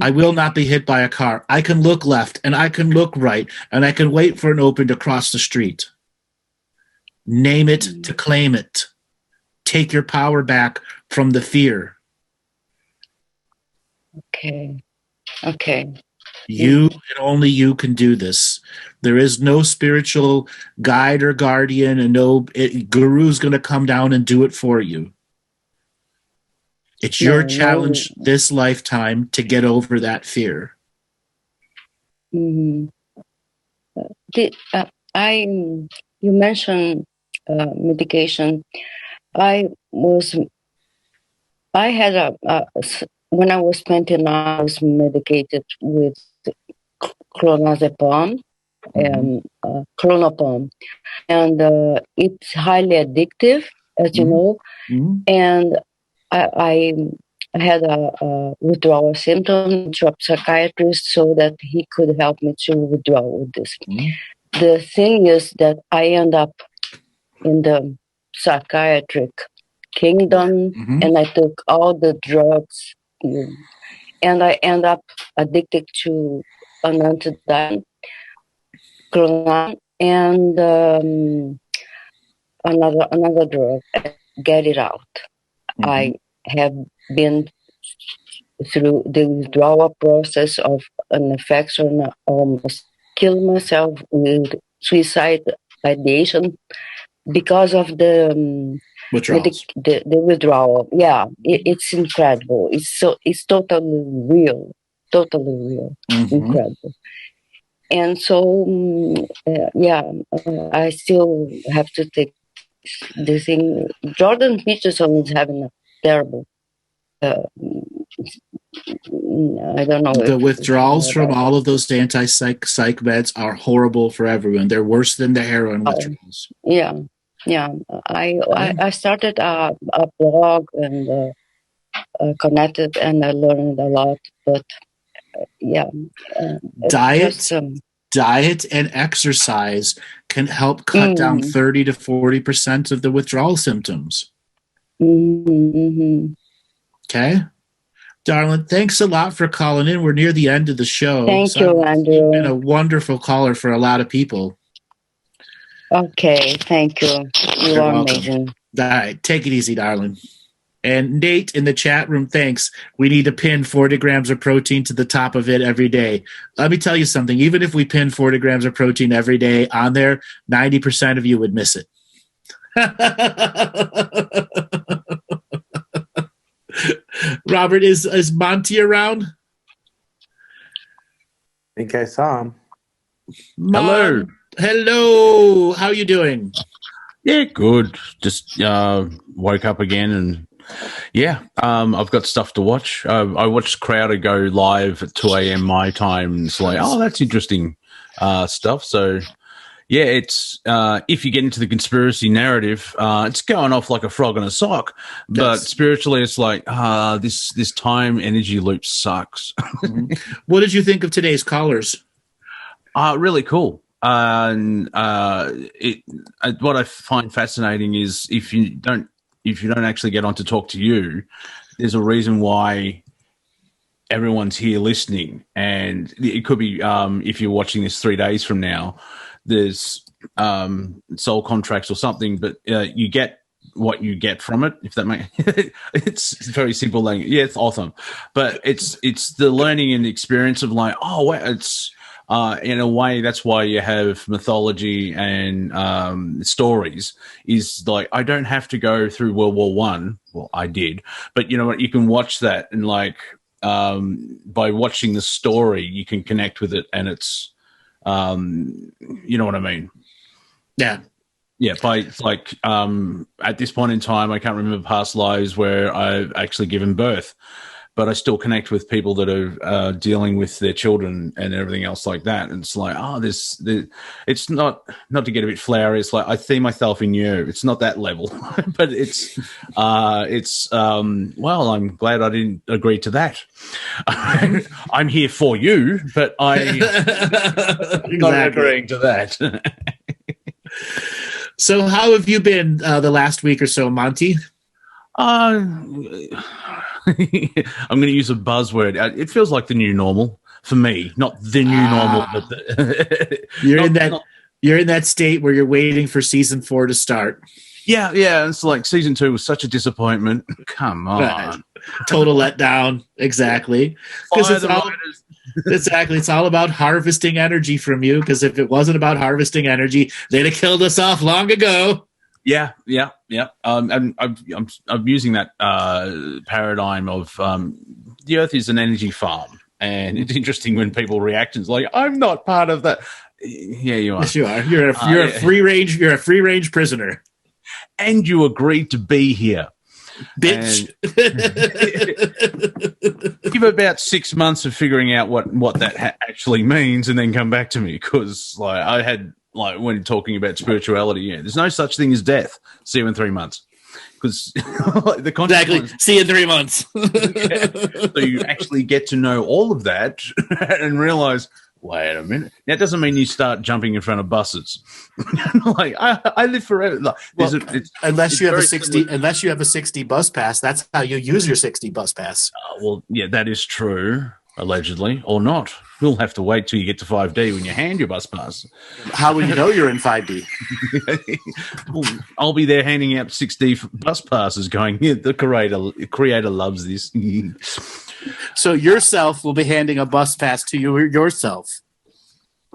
I will not be hit by a car. I can look left and I can look right and I can wait for an open to cross the street. Name it to claim it. Take your power back from the fear. Okay. You and only you can do this. There is no spiritual guide or guardian, and no guru's going to come down and do it for you. It's your challenge this lifetime to get over that fear. Mm-hmm. You mentioned medication. When I was 29, I was medicated with clonazepam and clonopam, and it's highly addictive, as you know. Mm-hmm. And I had a withdrawal symptom to a psychiatrist so that he could help me to withdraw with this. Mm-hmm. The thing is that I end up in the psychiatric kingdom, and I took all the drugs, and I end up addicted to an antidepressant, Clonazepam, and another drug. Get it out. Mm-hmm. I have been through the withdrawal process of an infection, almost killed myself with suicide ideation because of the withdrawal. Yeah, it's incredible. It's totally real, incredible. And so, I still have to take this thing. Jordan Peterson is having a terrible I don't know. The withdrawals from all of those psych meds are horrible for everyone. They're worse than the heroin withdrawals. Yeah. I started a blog and connected, and I learned a lot. But diet and exercise can help cut down 30 to 40% of the withdrawal symptoms. Okay, darling, thanks a lot for calling in. We're near the end of the show. Thank you, Andrew. You've been a wonderful caller for a lot of people. Okay, thank you. You are welcome. amazing. All right, take it easy, darling. And Nate in the chat room, thanks. We need to pin 40 grams of protein to the top of it every day. Let me tell you something. Even if we pin 40 grams of protein every day on there, 90% of you would miss it. Robert, is Monty around? I think I saw him. Hello. Hello. How are you doing? Yeah, good. Just woke up again and I've got stuff to watch. I watched Crowder go live at 2 a.m. my time. And it's like, oh, that's interesting stuff. So, yeah, it's if you get into the conspiracy narrative, it's going off like a frog in a sock. But spiritually, it's like, this time energy loop sucks. What did you think of today's callers? Really cool. What I find fascinating is if you don't actually get on to talk to you, there's a reason why everyone's here listening. And it could be if you're watching this 3 days from now, there's soul contracts or something, but you get what you get from it, if that makes it's very simple language. Yeah, it's awesome. But it's the learning and experience of like, oh, wow, it's in a way, that's why you have mythology and stories. Is like, I don't have to go through World War One. Well, I did, but you know what? You can watch that, and like by watching the story, you can connect with it, and it's you know what I mean? Yeah. Yeah, by like at this point in time, I can't remember past lives where I've actually given birth, but I still connect with people that are dealing with their children and everything else like that. And it's like, it's not to get a bit flowery. It's like I see myself in you. It's not that level, but it's well, I'm glad I didn't agree to that. I'm here for you, but I'm not agreeing to that. So how have you been the last week or so, Monty? I'm going to use a buzzword. It feels like the new normal for me, not the new normal. But you're in that state where you're waiting for season 4 to start. Yeah. It's like season 2 was such a disappointment. Come on, right. Total letdown. Exactly. Because it's all about harvesting energy from you. Because if it wasn't about harvesting energy, they'd have killed us off long ago. Yeah. I'm using that paradigm of the Earth is an energy farm, and it's interesting when people react. It's like, I'm not part of that. Yeah, you are. Yes, you are. You're a free range. You're a free range prisoner, and you agreed to be here, bitch. Give about 6 months of figuring out what that actually means, and then come back to me, because like I had. Like when talking about spirituality, there's no such thing as death. See you in 3 months, because the exactly. See you in 3 months. So you actually get to know all of that and realize, wait a minute. That doesn't mean you start jumping in front of buses. Like I live forever. Like, unless you have a 60 bus pass, that's how you use your 60 bus pass. Well, yeah, that is true. Allegedly, or not. You'll have to wait till you get to 5D when you hand your bus pass. How will you know you're in 5D? Well, I'll be there handing out 6D bus passes going, the creator loves this. So yourself will be handing a bus pass to yourself.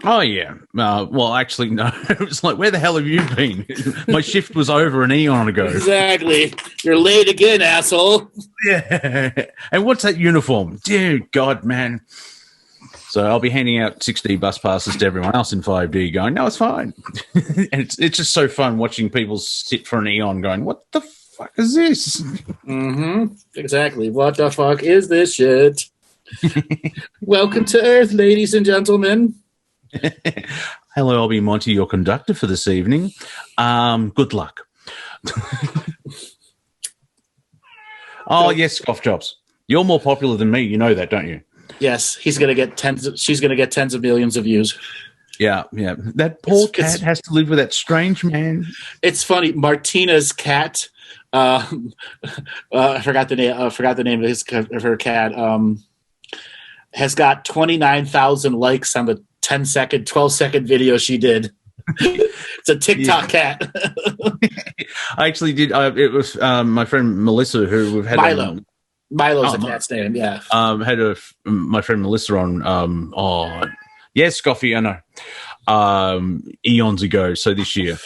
Oh, yeah. Well, actually, no. It was like, where the hell have you been? My shift was over an eon ago. Exactly. You're late again, asshole. Yeah. And what's that uniform? Dear God, man. So I'll be handing out 6D bus passes to everyone else in 5D going, no, it's fine. And it's just so fun watching people sit for an eon going, what the fuck is this? Mm-hmm. Exactly. What the fuck is this shit? Welcome to Earth, ladies and gentlemen. Hello, I'll be Monty, your conductor for this evening. Good luck. Oh, yes, Scoff Chops. You're more popular than me. You know that, don't you? Yes, she's gonna get tens of millions of views. Yeah. That poor cat has to live with that strange man. It's funny. Martina's cat. I forgot the name of her cat. Has got 29,000 likes on the 12-second video she did. It's a TikTok cat. I actually did. It was my friend Melissa, who we've had Milo. Milo's the cat's name. Yeah. Had my friend Melissa on. Yes, Scoffy, I know. Eons ago, so this year,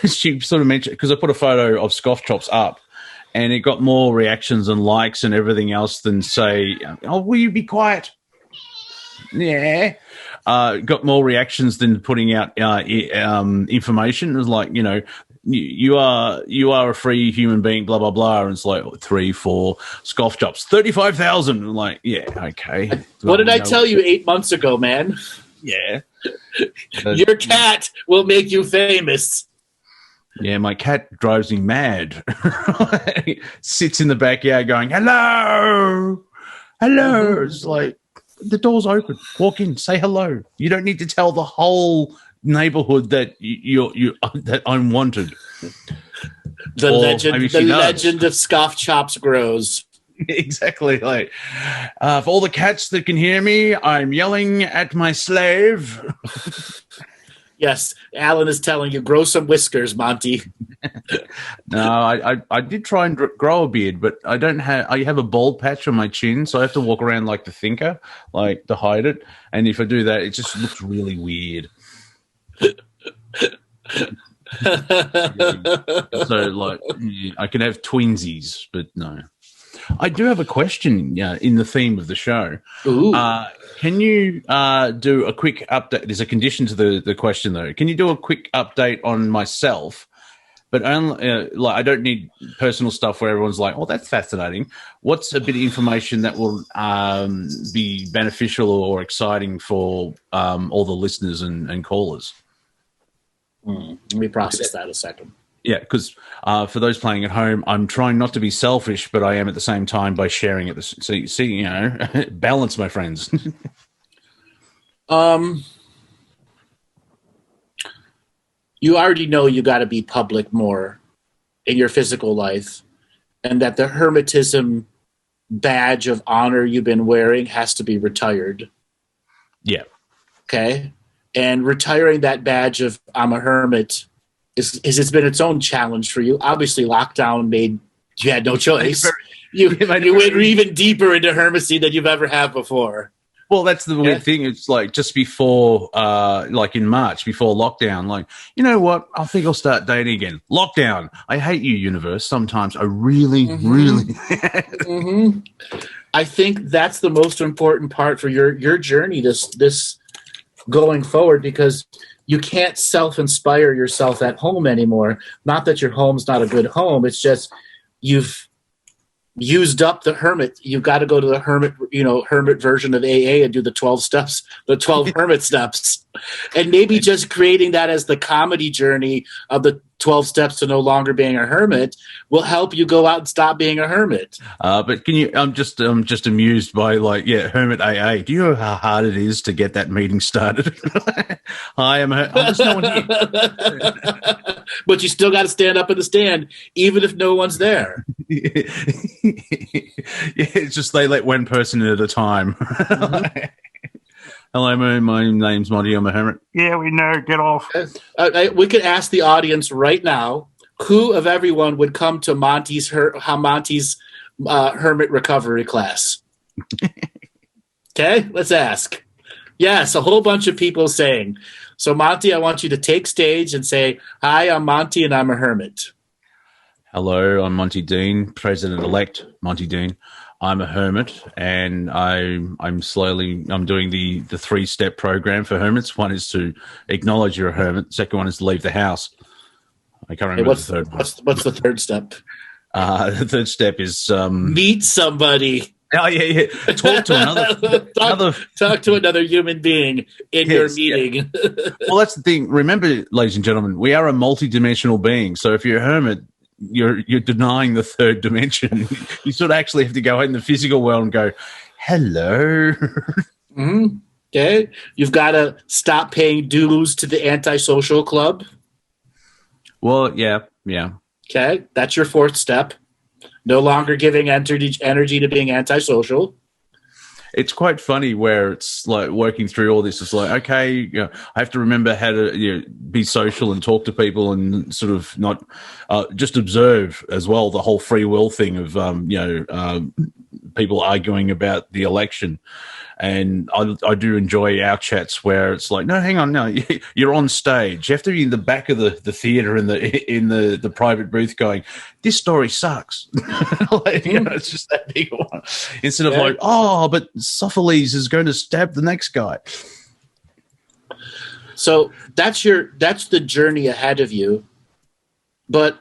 she sort of mentioned, because I put a photo of Scoff Chops up, and it got more reactions and likes and everything else than say, "Oh, will you be quiet?" Yeah. Got more reactions than putting out information. It was like, you are a free human being, blah blah blah. And it's like 3, 4 Scoff Chops, 35,000. I'm like, yeah, okay. What did I tell you 8 months ago, man? Yeah. Your cat will make you famous. Yeah, my cat drives me mad. Sits in the backyard going, hello. It's like, the door's open. Walk in, say hello. You don't need to tell the whole neighborhood that that I'm wanted. The legend of Scoff Chops grows. Exactly. Like, for all the cats that can hear me, I'm yelling at my slave. Yes, Alan is telling you, grow some whiskers, Monty. No, I did try and grow a beard, but I don't have. I have a bald patch on my chin, so I have to walk around like the Thinker, like to hide it. And if I do that, it just looks really weird. So, like, I can have twinsies, but no. I do have a question in the theme of the show. Ooh. Can you do a quick update? There's a condition to the question, though. Can you do a quick update on myself? But only, I don't need personal stuff where everyone's like, "Oh, that's fascinating." What's a bit of information that will be beneficial or exciting for all the listeners and callers? Let me process that a second. Yeah, because for those playing at home, I'm trying not to be selfish, but I am at the same time by sharing it. So you see, balance, my friends. You already know you got to be public more in your physical life, and that the hermetism badge of honor you've been wearing has to be retired. Yeah. Okay. And retiring that badge of I'm a hermit it's been its own challenge for you. Obviously, lockdown made you had no choice. You went even deeper into hermitsy than you've ever had before. Well, that's the weird thing. It's like just before, like in March, before lockdown, like, you know what? I think I'll start dating again. Lockdown. I hate you, universe. Sometimes I really. I think that's the most important part for your journey this going forward, because you can't self-inspire yourself at home anymore. Not that your home's not a good home. It's just you've used up the hermit. You've got to go to the hermit version of AA and do the 12 steps, the 12 hermit steps. And maybe just creating that as the comedy journey of the 12 steps to no longer being a hermit will help you go out and stop being a hermit. But can you, I'm just amused by hermit AA. Do you know how hard it is to get that meeting started? Hi, there's no one here. But you still got to stand up in the stand, even if no one's there. It's just they let one person in at a time. Hello, my name's Monty. I'm a hermit. Yeah, we know. Get off. We could ask the audience right now, who of everyone would come to Monty's hermit recovery class? Okay, let's ask. Yes, a whole bunch of people saying. So, Monty, I want you to take stage and say, "Hi, I'm Monty, and I'm a hermit." Hello, I'm Monty Dean, President-elect Monty Dean. I'm a hermit, and I'm doing the 3-step program for hermits. One is to acknowledge you're a hermit. Second one is to leave the house. I can't remember the third one. What's the third step? The third step is meet somebody. Oh yeah. Talk to talk to another human being in your meeting. Yeah. Well, that's the thing. Remember, ladies and gentlemen, we are a multi-dimensional being. So if you're a hermit, you're denying the third dimension. You sort of actually have to go out in the physical world and go, hello. Mm-hmm. Okay. You've got to stop paying dues to the antisocial club. Well, yeah. Okay. That's your fourth step. No longer giving energy to being antisocial. It's quite funny where it's like working through all this. It's like, okay, I have to remember how to be social and talk to people and sort of not just observe as well the whole free will thing of, people arguing about the election. And I do enjoy our chats where it's like, no, hang on, no, you're on stage. You have to be in the back of the theater in the private booth going, this story sucks. It's just that big one. Instead of like, oh, but Sophocles is going to stab the next guy. So that's the journey ahead of you. But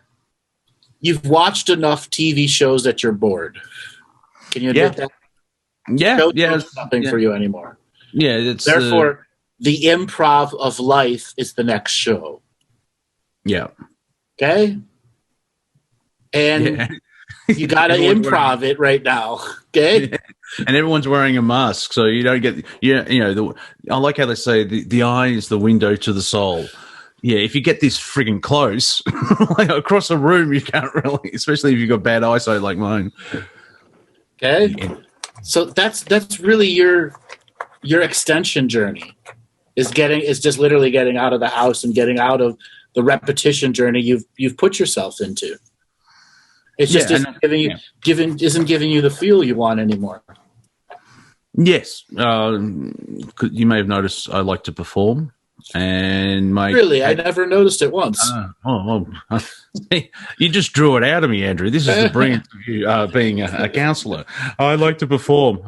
you've watched enough TV shows that you're bored. Can you admit that? Yeah, it's nothing for you anymore. Yeah, it's therefore the improv of life is the next show. Yeah. Okay. And you got to improv it right now. Okay. Yeah. And everyone's wearing a mask, so you don't get. I like how they say the eye is the window to the soul. Yeah, if you get this frigging close, like across a room, you can't really, especially if you've got bad eyesight like mine. Okay. Yeah. So that's really your extension journey is just literally getting out of the house and getting out of the repetition journey you've put yourself into. It's just isn't giving you the feel you want anymore. Yes, you may have noticed I like to perform, and I never noticed it once. You just drew it out of me, Andrew. This is the brilliance of you being a counsellor. I like to perform.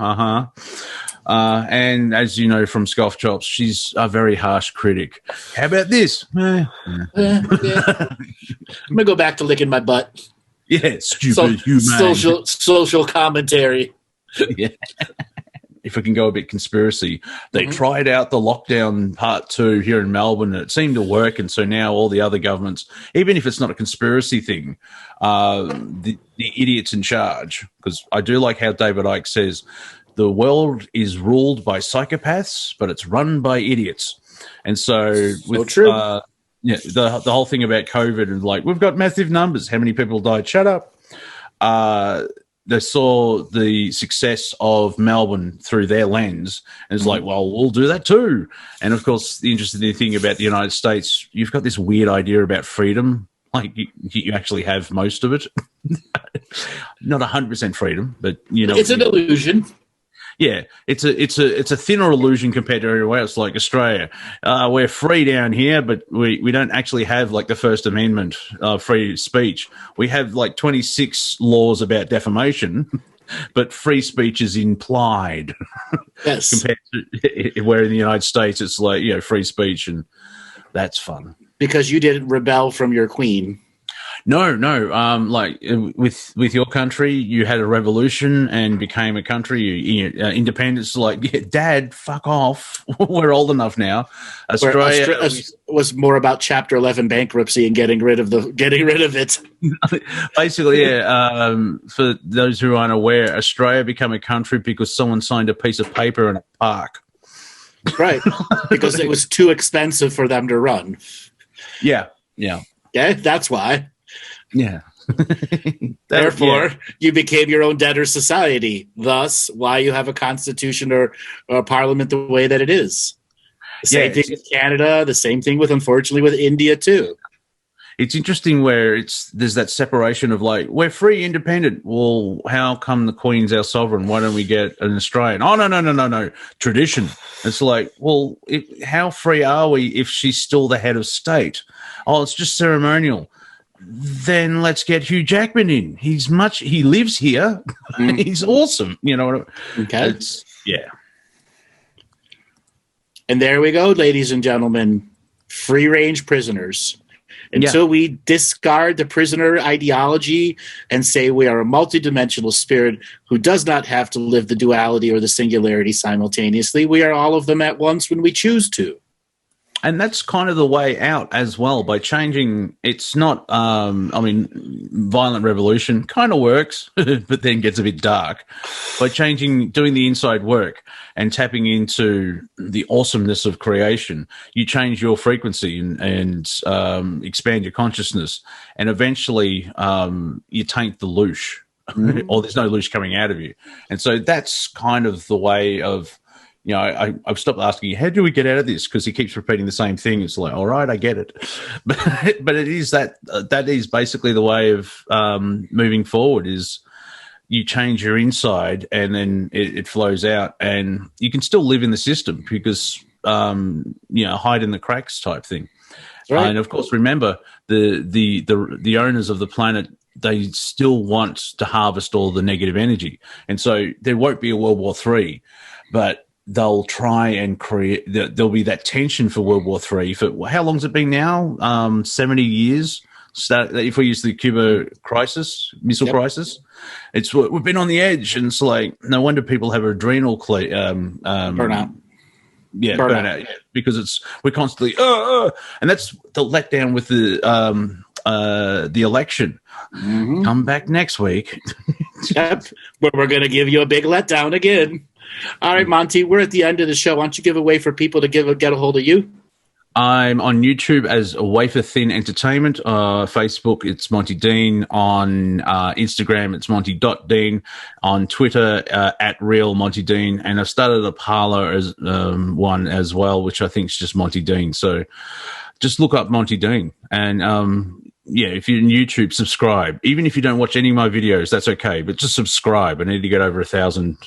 And as you know from Scoff Chops, she's a very harsh critic. How about this? I'm gonna go back to licking my butt. Yeah, stupid human. Social commentary. Yeah. If we can go a bit conspiracy, they tried out the lockdown part 2 here in Melbourne, and it seemed to work. And so now all the other governments, even if it's not a conspiracy thing, the idiots in charge, because I do like how David Icke says, the world is ruled by psychopaths, but it's run by idiots. And so with the whole thing about COVID and like, we've got massive numbers. How many people died? Shut up. They saw the success of Melbourne through their lens and it's like, well, we'll do that too. And of course, the interesting thing about the United States, you've got this weird idea about freedom. Like you actually have most of it. Not 100% freedom, but it's an illusion. Yeah, it's a thinner illusion compared to everywhere else, like Australia. We're free down here, but we don't actually have like the First Amendment, free speech. We have like 26 laws about defamation, but free speech is implied. Yes. Compared to where in the United States it's like free speech, and that's fun. Because you didn't rebel from your queen. No. Like with your country, you had a revolution and became a country. Independence, like, Dad, fuck off. We're old enough now. Australia was more about Chapter 11 bankruptcy and getting rid of it. Basically, yeah. For those who aren't aware, Australia became a country because someone signed a piece of paper in a park. Right, because it was too expensive for them to run. Yeah. Okay, that's why. Yeah. Therefore, you became your own debtor society. Thus, why you have a constitution or a parliament the way that it is. The same thing with Canada. The same thing unfortunately, with India too. It's interesting where there's that separation of like, we're free, independent. Well, how come the Queen's our sovereign? Why don't we get an Australian? Oh, no. Tradition. It's like, well, how free are we if she's still the head of state? Oh, it's just ceremonial. Then let's get Hugh Jackman in. He lives here. He's awesome. You know what I mean? Okay. Yeah. And there we go, ladies and gentlemen. Free-range prisoners. Until we discard the prisoner ideology and say we are a multidimensional spirit who does not have to live the duality or the singularity simultaneously, we are all of them at once when we choose to. And that's kind of the way out as well, by changing. It's not, violent revolution kind of works, but then gets a bit dark. By doing the inside work and tapping into the awesomeness of creation, you change your frequency and expand your consciousness. And eventually you taint the loosh, or there's no loosh coming out of you. And so that's kind of the way of, I've stopped asking, how do we get out of this? Because he keeps repeating the same thing. It's like, all right, I get it. But it is that is basically the way of moving forward, is you change your inside and then it flows out, and you can still live in the system because, hide in the cracks type thing. Right. And of course, remember the owners of the planet, they still want to harvest all the negative energy. And so there won't be a World War III, but they'll try and create, there'll be that tension for World War III. How long's it been now? 70 years? If we use the Cuba missile crisis, we've been on the edge, and it's like, no wonder people have adrenal burnout. Yeah, burnout. Because we're constantly, and that's the letdown with the election. Mm-hmm. Come back next week. Yep, but we're going to give you a big letdown again. All right, Monty, we're at the end of the show. Why don't you give a way for people to get a hold of you? I'm on YouTube as Wafer Thin Entertainment. Facebook, it's Monty Dean. On Instagram, it's Monty.Dean. On Twitter, at Real Monty Dean. And I've started a parlor as one as well, which I think is just Monty Dean. So just look up Monty Dean. And if you're on YouTube, subscribe. Even if you don't watch any of my videos, that's okay. But just subscribe. I need to get over 1,000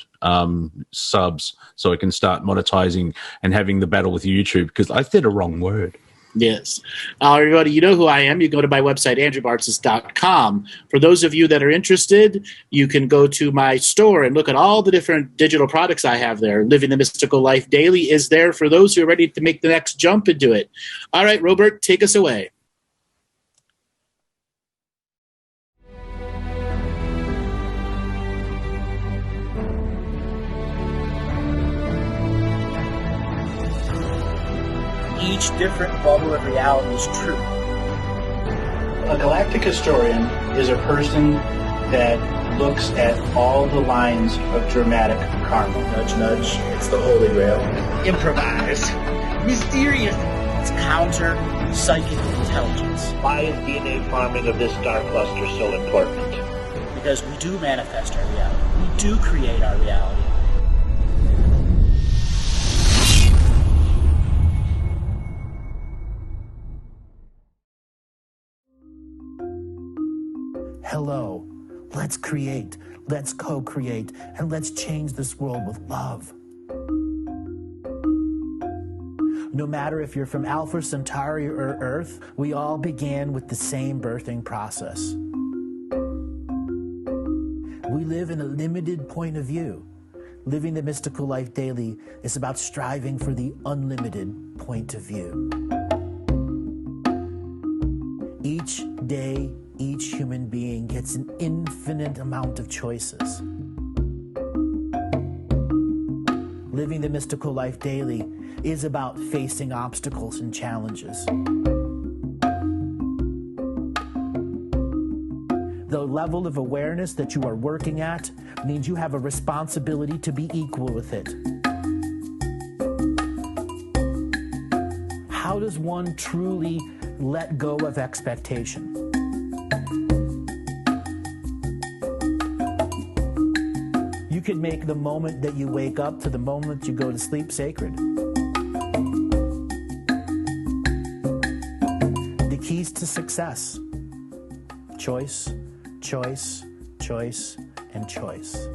subs so I can start monetizing and having the battle with YouTube, because I said a wrong word. Yes. Everybody, you know who I am. You go to my website, andrewbartzis.com. For those of you that are interested, you can go to my store and look at all the different digital products I have there. Living the Mystical Life Daily is there for those who are ready to make the next jump into it. All right, Robert, take us away. Each different bubble of reality is true. A galactic historian is a person that looks at all the lines of dramatic karma. Nudge, nudge. It's the Holy Grail. Improvise. Mysterious. It's counter psychic intelligence. Why is DNA farming of this star cluster so important? Because we do manifest our reality. We do create our reality. Hello, let's create, let's co-create, and let's change this world with love. No matter if you're from Alpha Centauri or Earth, we all began with the same birthing process. We live in a limited point of view. Living the Mystical Life Daily is about striving for the unlimited point of view. Each day, each human being gets an infinite amount of choices. Living the Mystical Life Daily is about facing obstacles and challenges. The level of awareness that you are working at means you have a responsibility to be equal with it. How does one truly let go of expectation? You can make the moment that you wake up to the moment you go to sleep sacred. The keys to success: choice, choice, choice, and choice.